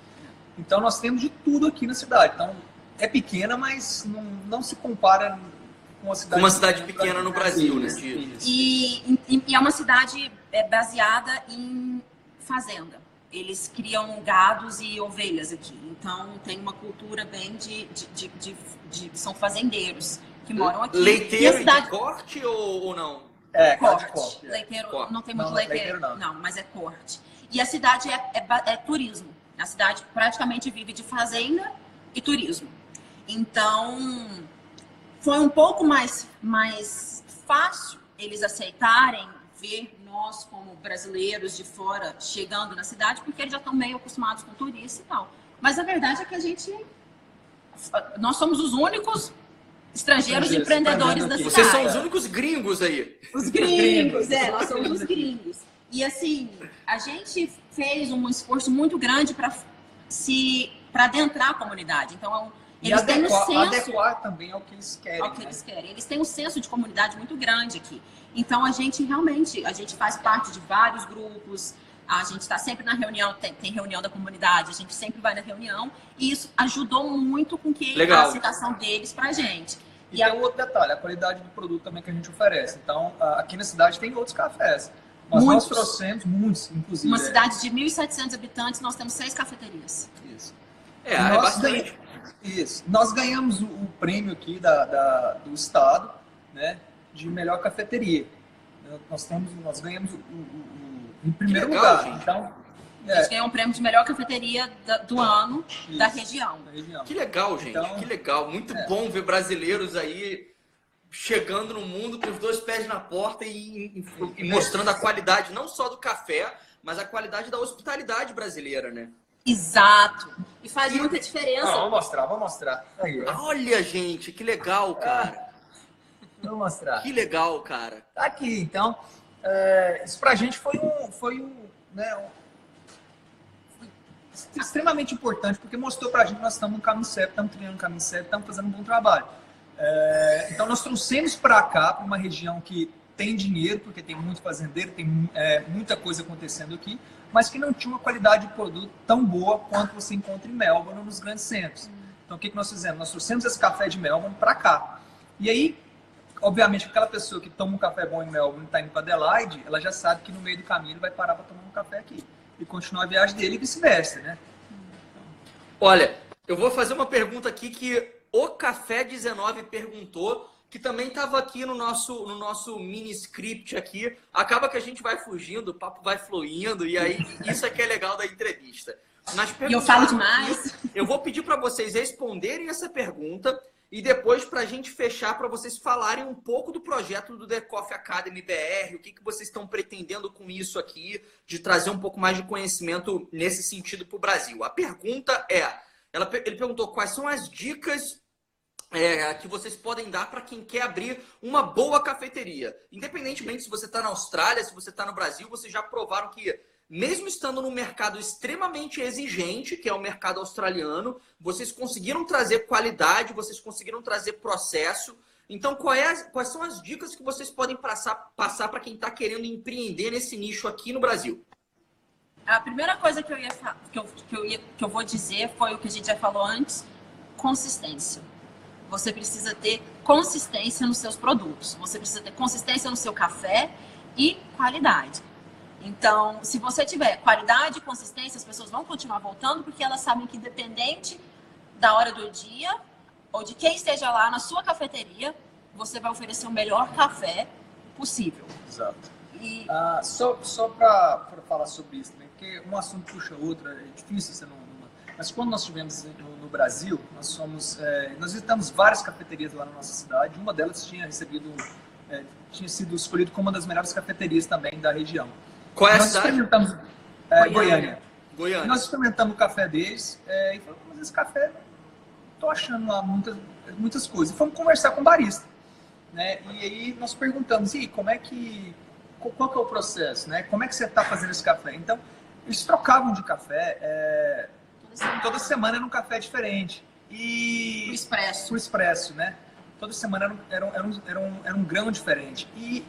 Então, nós temos de tudo aqui na cidade. Então, é pequena, mas não se compara com uma cidade pequena no Brasil, né? E é uma cidade baseada em fazenda. Eles criam gados e ovelhas aqui. Então, tem uma cultura bem são fazendeiros que moram aqui. Leiteiro de corte ou não? Corte. Leiteiro, não tem muito leiteiro, não, mas é corte. E a cidade é turismo. A cidade praticamente vive de fazenda e turismo. Então, foi um pouco mais fácil eles aceitarem ver nós, como brasileiros de fora, chegando na cidade, porque eles já estão meio acostumados com turistas e tal. Mas a verdade é que nós somos os únicos estrangeiros empreendedores da cidade. Vocês são os únicos gringos aí. Os gringos, nós somos os gringos. E assim, a gente fez um esforço muito grande para adentrar a comunidade. Então, eles têm um senso... adequar também ao que eles querem. Eles têm um senso de comunidade muito grande aqui. Então, a gente faz parte de vários grupos, a gente está sempre na reunião, tem reunião da comunidade, a gente sempre vai na reunião, e isso ajudou muito com a aceitação deles pra gente. E tem um outro detalhe, a qualidade do produto também que a gente oferece. Então, aqui na cidade tem outros cafés, mas nós trouxemos muitos, inclusive. Uma cidade de 1.700 habitantes, nós temos 6 cafeterias. Isso. É bastante. Isso. Nós ganhamos o prêmio aqui do estado, né, de melhor cafeteria. Nós ganhamos em primeiro lugar. Gente. Então, a gente ganhou um prêmio de melhor cafeteria do ano da região. Que legal, gente. Então, que legal. Muito bom ver brasileiros aí chegando no mundo com os 2 pés na porta e mostrando a qualidade não só do café, mas a qualidade da hospitalidade brasileira, né? Exato. E faz muita diferença. Vamos mostrar. Aí, olha, gente, que legal, cara. Vou mostrar. Que legal, cara. Tá aqui, então. Isso pra gente foi extremamente importante, porque mostrou pra gente que nós estamos no caminho certo, estamos trilhando o caminho certo, estamos fazendo um bom trabalho. Então, nós trouxemos para cá, para uma região que tem dinheiro, porque tem muito fazendeiro, tem muita coisa acontecendo aqui, mas que não tinha uma qualidade de produto tão boa quanto você encontra em Melbourne ou nos grandes centros. Então, o que nós fizemos? Nós trouxemos esse café de Melbourne para cá. E aí, obviamente, aquela pessoa que toma um café bom em Melbourne e está indo para Adelaide, ela já sabe que no meio do caminho ele vai parar para tomar um café aqui e continuar a viagem dele e vice-versa, né? Olha, eu vou fazer uma pergunta aqui que o Café 19 perguntou, que também estava aqui no nosso mini script aqui. Acaba que a gente vai fugindo, o papo vai fluindo, e aí isso é que é legal da entrevista. E eu falo demais. Eu vou pedir para vocês responderem essa pergunta e depois para a gente fechar, para vocês falarem um pouco do projeto do The Coffee Academy BR, o que vocês estão pretendendo com isso aqui, de trazer um pouco mais de conhecimento nesse sentido para o Brasil. A pergunta ele perguntou quais são as dicas que vocês podem dar para quem quer abrir uma boa cafeteria. Independentemente se você está na Austrália, se você está no Brasil, vocês já provaram que, mesmo estando num mercado extremamente exigente, que é o mercado australiano, vocês conseguiram trazer qualidade, vocês conseguiram trazer processo. Então, quais são as dicas que vocês podem passar para quem está querendo empreender nesse nicho aqui no Brasil? A primeira coisa que eu vou dizer foi o que a gente já falou antes: consistência. Você precisa ter consistência nos seus produtos. Você precisa ter consistência no seu café e qualidade. Então, se você tiver qualidade e consistência, as pessoas vão continuar voltando, porque elas sabem que, independente da hora do dia ou de quem esteja lá na sua cafeteria, você vai oferecer o melhor café possível. Exato. E Só para falar sobre isso também, porque um assunto puxa outro, é difícil você não... Mas quando nós estivemos no Brasil, nós visitamos várias cafeterias lá na nossa cidade. Uma delas tinha sido escolhida como uma das melhores cafeterias também da região. Qual é a nós cidade? Experimentamos Goiânia. Goiânia. Nós experimentamos o café deles e falamos, mas esse café, tô achando lá muitas coisas. E fomos conversar com o barista, né? E aí nós perguntamos, e qual que é o processo, né? Como é que você está fazendo esse café? Então, eles trocavam de café toda semana era um café diferente. E o expresso, né? Toda semana era um grão diferente. E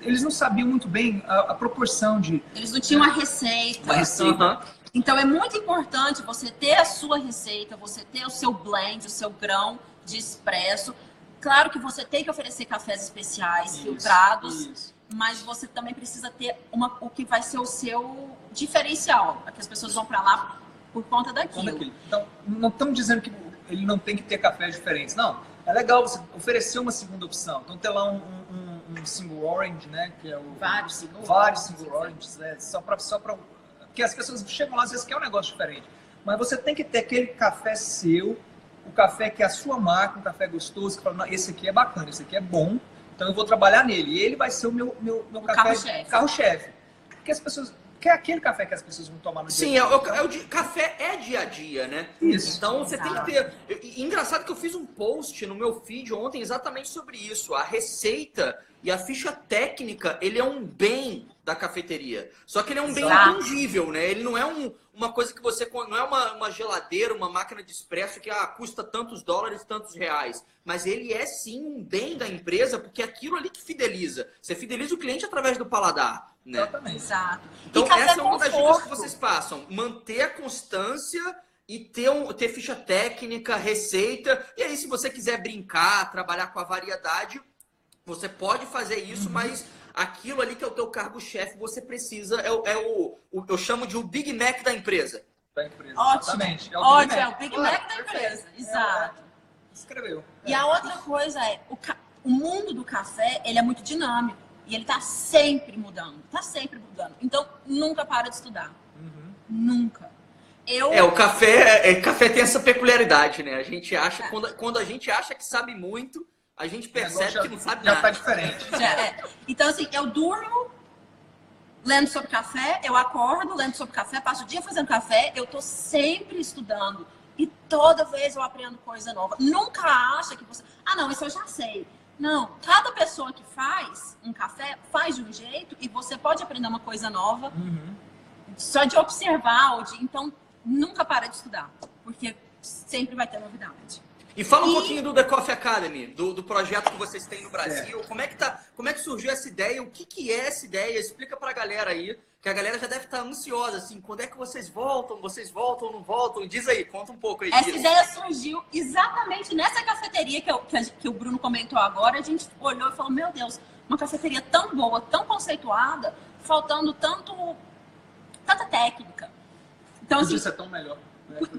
eles não sabiam muito bem a proporção de... Eles não tinham a receita. Então, é muito importante você ter a sua receita, você ter o seu blend, o seu grão de expresso. Claro que você tem que oferecer cafés especiais, filtrados, mas você também precisa ter o que vai ser o seu diferencial. Que as pessoas vão para lá por conta daquilo. Então, não estamos dizendo que ele não tem que ter cafés diferentes. Não, é legal você oferecer uma segunda opção. Então, ter lá um single orange, né? Que é vários single oranges, né? Só para porque as pessoas chegam lá, às vezes, quer um negócio diferente. Mas você tem que ter aquele café seu, o café que é a sua marca, um café gostoso, que fala, não, esse aqui é bacana, esse aqui é bom, então eu vou trabalhar nele. E ele vai ser o meu café carro-chefe. Porque as pessoas... Que é aquele café que as pessoas vão tomar no dia a dia. Sim, café é dia a dia, né? Isso. Então você tem que ter... Engraçado que eu fiz um post no meu feed ontem exatamente sobre isso. A receita e a ficha técnica, ele é um bem da cafeteria. Só que ele é um bem intangível, né? Ele não é uma coisa que você... Não é uma geladeira, uma máquina de expresso que custa tantos dólares, tantos reais. Mas ele é sim um bem da empresa, porque é aquilo ali que fideliza. Você fideliza o cliente através do paladar. Né? Exatamente. Exato. Então, essa é uma das dicas que vocês passam. Manter a constância e ter ficha técnica, receita. E aí, se você quiser brincar, trabalhar com a variedade, você pode fazer isso, mas aquilo ali que é o teu cargo-chefe, você precisa... eu chamo de o Big Mac da empresa. Ótimo. Exatamente. Ótimo, é o Big Mac da empresa. Exato. Escreveu. E a outra coisa é, o mundo do café, ele é muito dinâmico. E ele tá sempre mudando. Então, nunca para de estudar. Nunca. O café tem essa peculiaridade, né? A gente acha, quando a gente acha que sabe muito, a gente percebe que não sabe nada. Já tá diferente. Então, assim, eu durmo lendo sobre café, eu acordo lendo sobre café, passo o dia fazendo café, eu tô sempre estudando. E toda vez eu aprendo coisa nova. Nunca acha que você... não, isso eu já sei. Não, cada pessoa que faz um café faz de um jeito e você pode aprender uma coisa nova só de observar. Então, nunca para de estudar, porque sempre vai ter novidade. E fala um pouquinho do The Coffee Academy, do projeto que vocês têm no Brasil. Como é que surgiu essa ideia? O que é essa ideia? Explica pra galera aí, que a galera já deve estar ansiosa, assim, quando é que vocês voltam? Vocês voltam ou não voltam? Diz aí, conta um pouco aí. Essa ideia surgiu exatamente nessa cafeteria que o Bruno comentou agora. A gente olhou e falou, meu Deus, uma cafeteria tão boa, tão conceituada, faltando tanta técnica. Então, Podia assim, ser tão melhor.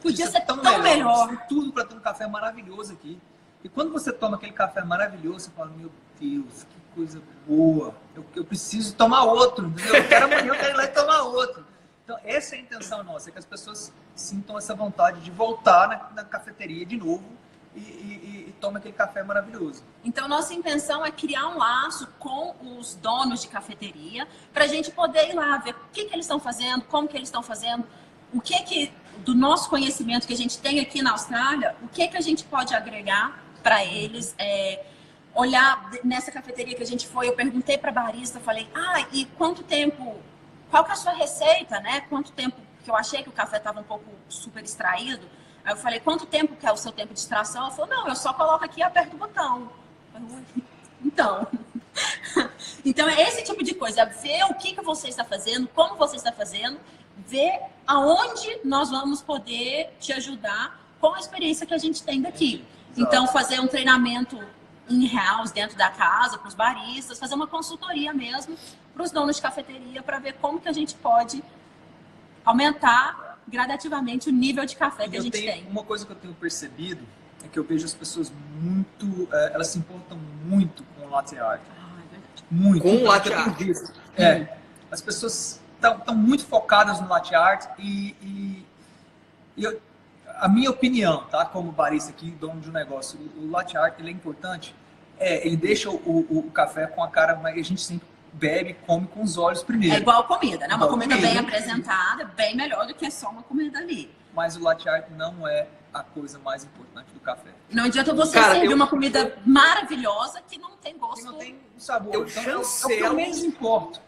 Podia ser tão melhor. Tem tudo para ter um café maravilhoso aqui. E quando você toma aquele café maravilhoso, você fala, meu Deus, que coisa boa. Eu preciso tomar outro. Entendeu? Eu quero amanhã, eu quero ir lá e tomar outro. Então, essa é a intenção nossa, é que as pessoas sintam essa vontade de voltar na cafeteria de novo e tomem aquele café maravilhoso. Então, nossa intenção é criar um laço com os donos de cafeteria para a gente poder ir lá ver o que eles estão fazendo, como que eles estão fazendo, o que do nosso conhecimento que a gente tem aqui na Austrália, o que a gente pode agregar para eles. Olhar nessa cafeteria que a gente foi, eu perguntei para a barista, falei, e quanto tempo, qual que é a sua receita, né? Quanto tempo, que eu achei que o café estava um pouco super extraído. Aí eu falei, quanto tempo que é o seu tempo de extração? Ela falou, não, eu só coloco aqui e aperto o botão. Então é esse tipo de coisa, é ver o que você está fazendo, como você está fazendo, ver aonde nós vamos poder te ajudar com a experiência que a gente tem daqui. Então, fazer um treinamento in-house dentro da casa, para os baristas, fazer uma consultoria mesmo para os donos de cafeteria, para ver como que a gente pode aumentar gradativamente o nível de café que a gente tem. Uma coisa que eu tenho percebido é que eu vejo as pessoas muito, elas se importam muito com o latte art. É verdade. Muito. Com o latte art. As pessoas estão muito focadas no latte art a minha opinião, tá? Como barista aqui, dono de um negócio, o latte art, ele é importante. Ele deixa o café com a cara, mas a gente sempre bebe e come com os olhos primeiro. É igual comida, né? Uma comida bem comida. apresentada, bem melhor do que só uma comida ali. Mas o latte art não é a coisa mais importante do café. Não adianta você servir uma comida maravilhosa que não tem gosto. Que não tem sabor. Eu Então, chancelo, é o que eu menos importo.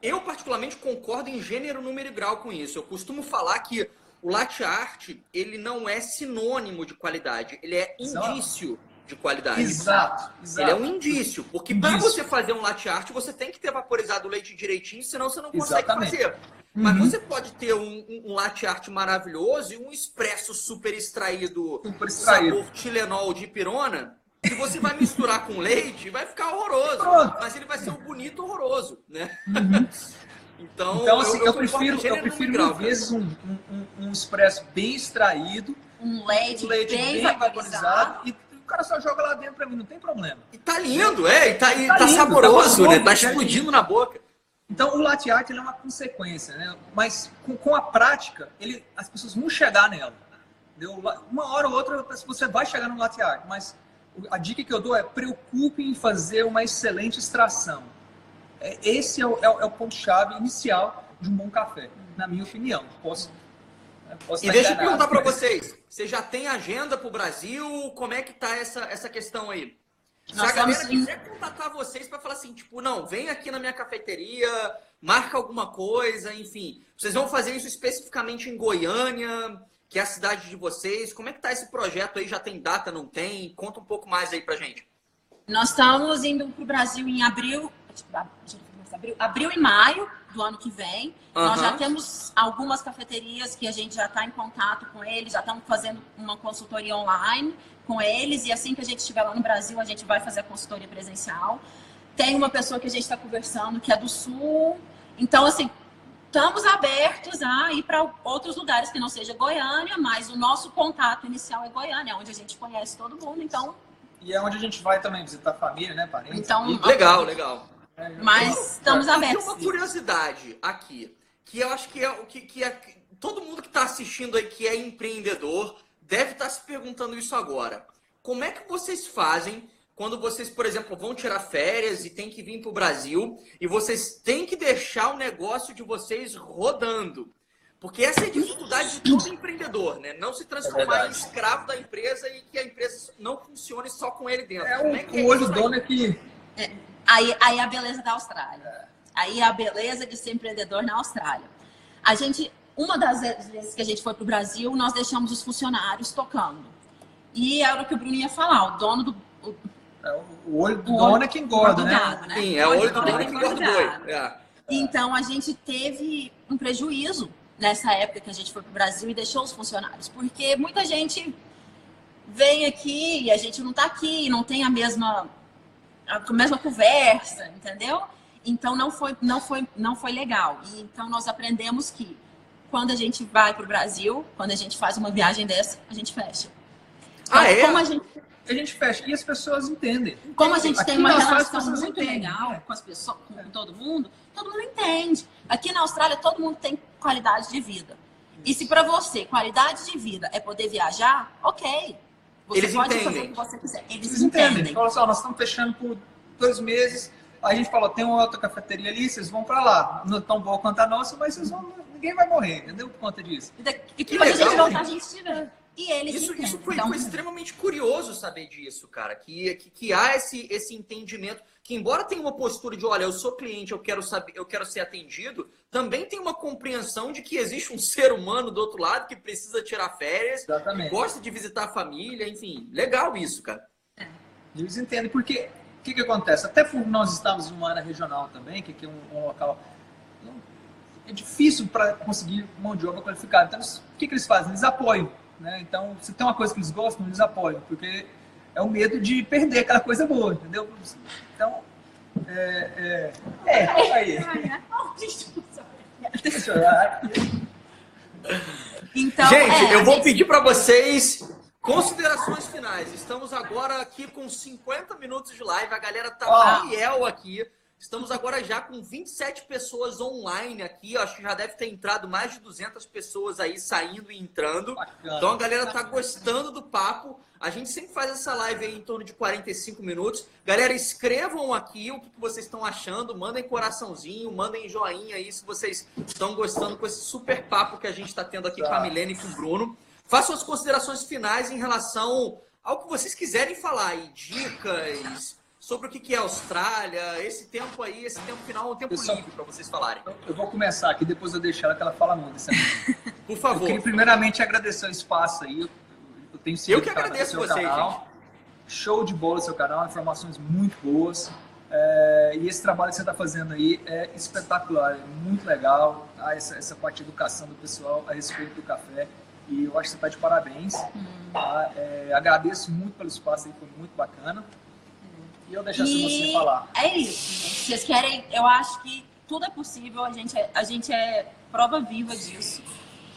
Eu particularmente concordo em gênero, número e grau com isso. Eu costumo falar que o latte art, ele não é sinônimo de qualidade, ele é indício de qualidade. Exato. Ele é um indício, porque para você fazer um latte art, você tem que ter vaporizado o leite direitinho, senão você não consegue fazer. Mas você pode ter um latte art maravilhoso e um expresso super extraído. Sabor Tilenol de pirona, que você vai misturar com leite e vai ficar horroroso. Mas ele vai ser um bonito horroroso, né? Então assim, eu prefiro mil vezes um expresso bem extraído, um leite bem vaporizado e o cara só joga lá dentro pra mim, não tem problema. E tá lindo, e tá lindo, saboroso, né? Tá explodindo na boca. Então, o latte art ele é uma consequência, né? Mas com a prática, as pessoas vão chegar nela. Entendeu? Uma hora ou outra você vai chegar no latte art, mas a dica que eu dou é preocupe em fazer uma excelente extração. Esse é o ponto-chave inicial de um bom café, na minha opinião. Posso e deixa eu perguntar para vocês, você já tem agenda para o Brasil? Como é que tá essa questão aí? Se a galera quiser contatar vocês para falar assim, tipo, não, vem aqui na minha cafeteria, marca alguma coisa, enfim. Vocês vão fazer isso especificamente em Goiânia, que é a cidade de vocês. Como é que tá esse projeto aí? Já tem data, não tem? Conta um pouco mais aí pra gente. Nós estamos indo para o Brasil em abril e maio do ano que vem. Nós já temos algumas cafeterias que a gente já está em contato com eles, já estamos fazendo uma consultoria online com eles, e assim que a gente estiver lá no Brasil, a gente vai fazer a consultoria presencial. Tem uma pessoa que a gente está conversando que é do Sul. Então, assim, estamos abertos a ir para outros lugares que não seja Goiânia, mas o nosso contato inicial é Goiânia, onde a gente conhece todo mundo, então... E é onde a gente vai também visitar a família, né, parentes? Então, legal. Mas estamos abertos. Tem uma curiosidade aqui, que eu acho que todo mundo que está assistindo aí que é empreendedor deve estar se perguntando isso agora. Como é que vocês fazem quando vocês, por exemplo, vão tirar férias e tem que vir para o Brasil e vocês têm que deixar o negócio de vocês rodando? Porque essa é a dificuldade de todo empreendedor, né? Não se transformar em escravo da empresa e que a empresa não funcione só com ele dentro. O olho do dono é que... Aí a beleza da Austrália. Aí a beleza de ser empreendedor na Austrália. Uma das vezes que a gente foi para o Brasil, nós deixamos os funcionários tocando. E era o que o Bruno ia falar, o dono do... O olho do dono é que engorda, né? Gado, né? Sim, é o olho do dono que engorda o boi. Então, a gente teve um prejuízo nessa época que a gente foi para o Brasil e deixou os funcionários. Porque muita gente vem aqui e a gente não está aqui, não tem a mesma conversa, entendeu? Então, não foi legal. E, então, nós aprendemos que quando a gente vai para o Brasil, quando a gente faz uma viagem dessa, a gente fecha. Então, como a gente fecha e as pessoas entendem. Como a gente tem uma relação muito legal com as pessoas, com todo mundo entende. Aqui na Austrália, todo mundo tem qualidade de vida. E se para você, qualidade de vida é poder viajar, ok. Você pode fazer o que você quiser. Eles entendem. Fala assim, nós estamos fechando por 2 meses. Aí a gente falou, tem uma outra cafeteria ali, vocês vão para lá. Não é tão boa quanto a nossa, mas ninguém vai morrer, entendeu? Por conta disso. E quando a gente voltar, a gente tiver. E eles isso foi extremamente curioso saber disso, cara. Que há esse entendimento, que embora tenha uma postura de, olha, eu sou cliente, eu quero ser atendido, também tem uma compreensão de que existe um ser humano do outro lado que precisa tirar férias, que gosta de visitar a família, enfim. Legal isso, cara. Eles entendem, porque o que acontece? Até por nós estamos em uma área regional também, que é um local é difícil para conseguir mão de obra qualificada. Então, o que eles fazem? Eles apoiam, né? Então, se tem uma coisa que eles gostam, eles apoiam, porque é o medo de perder aquela coisa boa, entendeu? Então, aí. Deixa eu olhar. Então, gente, eu vou pedir para vocês considerações finais. Estamos agora aqui com 50 minutos de live, a galera tá fiel aqui. Estamos agora já com 27 pessoas online aqui. Acho que já deve ter entrado mais de 200 pessoas aí saindo e entrando. Bacana. Então a galera tá gostando do papo. A gente sempre faz essa live aí em torno de 45 minutos. Galera, escrevam aqui o que vocês estão achando. Mandem coraçãozinho, mandem joinha aí se vocês estão gostando com esse super papo que a gente está tendo aqui com a Milene e com o Bruno. Façam as considerações finais em relação ao que vocês quiserem falar aí. Dicas sobre o que é a Austrália, esse tempo aí, esse tempo final é um tempo livre para vocês falarem. Eu vou começar aqui, depois eu deixo ela que ela fala muito. Por favor. Eu queria primeiramente agradecer o espaço aí. Eu que agradeço vocês, gente. Show de bola seu canal, informações muito boas. E esse trabalho que você está fazendo aí é espetacular, é muito legal. Essa parte de educação do pessoal a respeito do café. E eu acho que você está de parabéns. Agradeço muito pelo espaço aí, foi muito bacana. E eu deixar você falar. É isso, gente. Vocês querem, eu acho que tudo é possível, a gente é prova viva disso.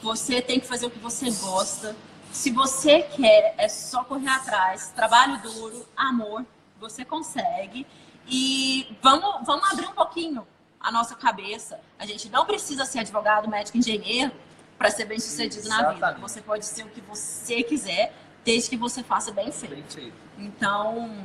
Você tem que fazer o que você gosta. Se você quer, é só correr atrás. Trabalho duro, amor, você consegue. E vamos abrir um pouquinho a nossa cabeça. A gente não precisa ser advogado, médico, engenheiro para ser bem sucedido na vida. Você pode ser o que você quiser, desde que você faça bem feito. Então,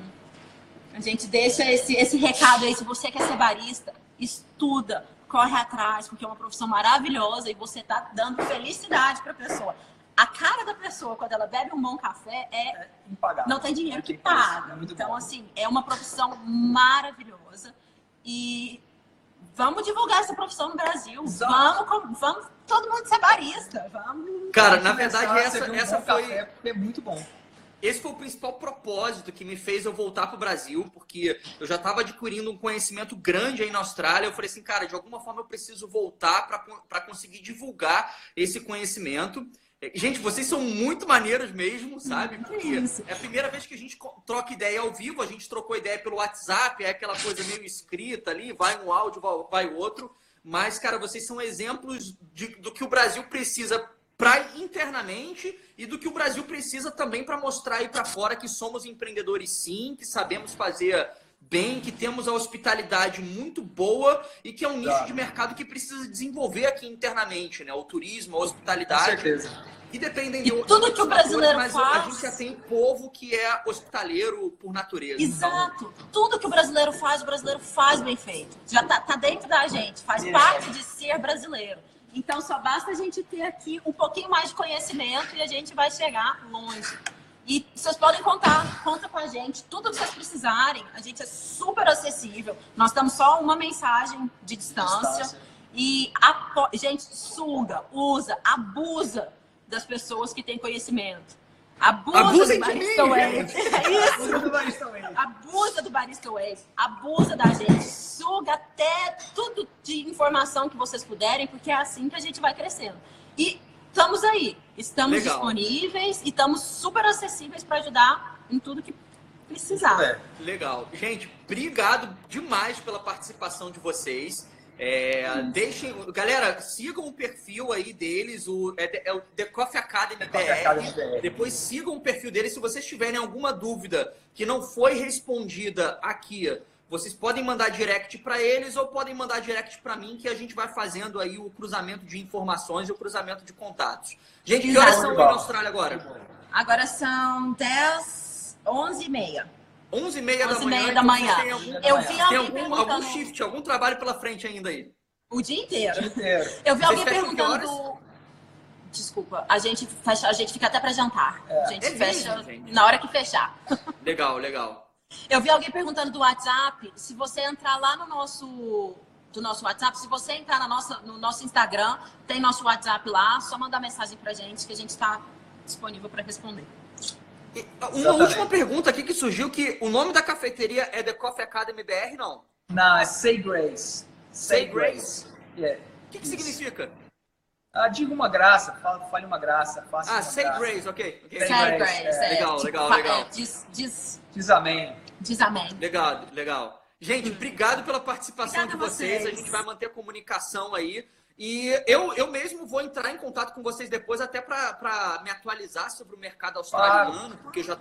a gente deixa esse recado aí. Se você quer ser barista, estuda, corre atrás, porque é uma profissão maravilhosa e você está dando felicidade para a pessoa. A cara da pessoa, quando ela bebe um bom café, é impagável. Não tem dinheiro que paga. Então, assim, é uma profissão maravilhosa. E vamos divulgar essa profissão no Brasil. Vamos todo mundo ser barista. Vamos. Cara, na verdade, essa foi... Café, é muito bom. Esse foi o principal propósito que me fez eu voltar para o Brasil, porque eu já estava adquirindo um conhecimento grande aí na Austrália. Eu falei assim, cara, de alguma forma eu preciso voltar para conseguir divulgar esse conhecimento. Gente, vocês são muito maneiros mesmo, sabe? Porque é a primeira vez que a gente troca ideia ao vivo, a gente trocou ideia pelo WhatsApp, é aquela coisa meio escrita ali, vai um áudio, vai o outro. Mas, cara, vocês são exemplos do que o Brasil precisa para internamente e do que o Brasil precisa também para mostrar aí para fora que somos empreendedores sim, que sabemos fazer bem, que temos a hospitalidade muito boa e que é um nicho de mercado que precisa desenvolver aqui internamente, né? O turismo, a hospitalidade. Com certeza. E dependem de tudo que o brasileiro mas faz. A gente já tem povo que é hospitaleiro por natureza. Exato. Então... Tudo que o brasileiro faz bem feito. Já tá dentro da gente, faz parte de ser brasileiro. Então só basta a gente ter aqui um pouquinho mais de conhecimento e a gente vai chegar longe. E vocês podem conta com a gente, tudo que vocês precisarem, a gente é super acessível. Nós estamos só uma mensagem de distância. E, gente, suga, usa, abusa das pessoas que têm conhecimento. Abusa do Barista Way. Abusa do Barista Way. Abusa da gente. Suga até tudo de informação que vocês puderem, porque é assim que a gente vai crescendo. E estamos aí. Estamos disponíveis e estamos super acessíveis para ajudar em tudo que precisar. Legal. Gente, obrigado demais pela participação de vocês. Galera, sigam o perfil aí deles, o The Coffee Academy BR. Depois sigam o perfil deles. Se vocês tiverem alguma dúvida que não foi respondida aqui, vocês podem mandar direct para eles ou podem mandar direct para mim, que a gente vai fazendo aí o cruzamento de informações e o cruzamento de contatos. Gente, que horas são aí na Austrália agora? Agora são 11h30. 11h30 da manhã. Eu vi algum shift, algum trabalho pela frente ainda aí? O dia inteiro. Eu vi alguém perguntando... Desculpa, a gente fica até para jantar. A gente fecha na hora que fechar. Legal. Eu vi alguém perguntando do WhatsApp, se você entrar lá no nosso WhatsApp, se você entrar no nosso Instagram, tem nosso WhatsApp lá, só mandar mensagem pra gente que a gente está disponível para responder. Uma última pergunta aqui que surgiu, que o nome da cafeteria é The Coffee Academy BR, não? Não, é Say Grace. Say Grace. O que significa? Diga uma graça, fale uma graça. Faça uma say graça. grace, ok. Say grace. Legal, Tipo, legal. Diz amém. Diz amém. Legal. Gente, obrigado pela participação Obrigada de vocês. A gente vai manter a comunicação aí. E eu mesmo vou entrar em contato com vocês depois, até para me atualizar sobre o mercado australiano, porque eu já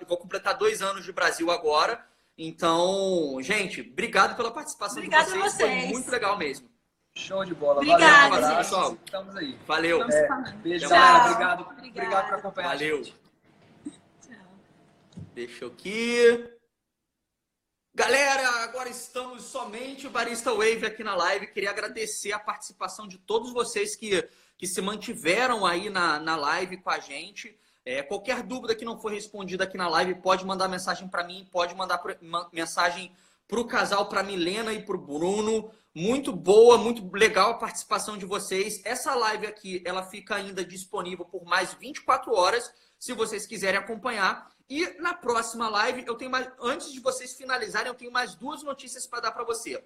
vou completar 2 anos de Brasil agora. Então, gente, obrigado pela participação de vocês. Foi muito legal mesmo. Show de bola. Obrigada, valeu, gente. pessoal. Estamos aí. Valeu. Beijo, Tchau. galera. Obrigado por acompanhar. Valeu. A gente. Tchau. Deixa eu aqui. Galera, agora estamos somente o Barista Wave aqui na live. Queria agradecer a participação de todos vocês que se mantiveram aí na live com a gente. Qualquer dúvida que não for respondida aqui na live, pode mandar mensagem para mim, pode mandar mensagem para o casal, para a Milena e para o Bruno. Muito boa, muito legal a participação de vocês. Essa live aqui, ela fica ainda disponível por mais 24 horas, se vocês quiserem acompanhar. E na próxima live, antes de vocês finalizarem, eu tenho mais 2 notícias para dar para você.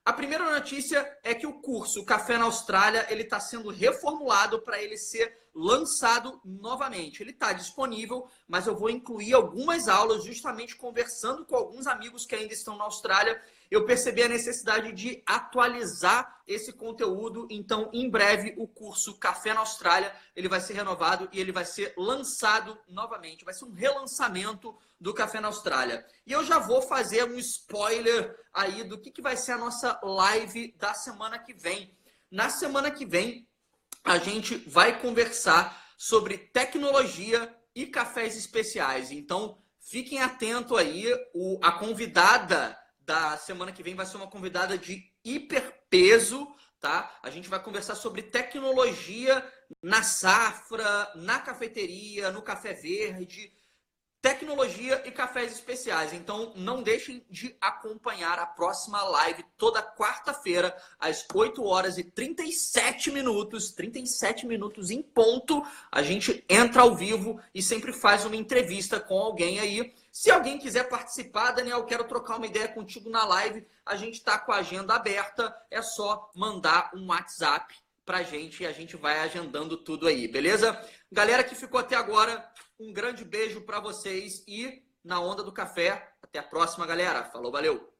A primeira notícia é que o curso Café na Austrália, ele está sendo reformulado para ele ser lançado novamente. Ele está disponível, mas eu vou incluir algumas aulas, justamente conversando com alguns amigos que ainda estão na Austrália. Eu percebi a necessidade de atualizar esse conteúdo. Então, em breve, o curso Café na Austrália, ele vai ser renovado e ele vai ser lançado novamente. Vai ser um relançamento do Café na Austrália. E eu já vou fazer um spoiler aí do que vai ser a nossa live da semana que vem. Na semana que vem, a gente vai conversar sobre tecnologia e cafés especiais. Então, fiquem atentos aí. A convidada da semana que vem vai ser uma convidada de hiperpeso, tá? A gente vai conversar sobre tecnologia na safra, na cafeteria, no café verde, tecnologia e cafés especiais. Então, não deixem de acompanhar a próxima live toda quarta-feira, às 8h37, 37 minutos em ponto. A gente entra ao vivo e sempre faz uma entrevista com alguém aí. Se alguém quiser participar, Daniel, quero trocar uma ideia contigo na live, a gente está com a agenda aberta, é só mandar um WhatsApp pra gente e a gente vai agendando tudo aí, beleza? Galera que ficou até agora, um grande beijo para vocês e na onda do café. Até a próxima, galera. Falou, valeu!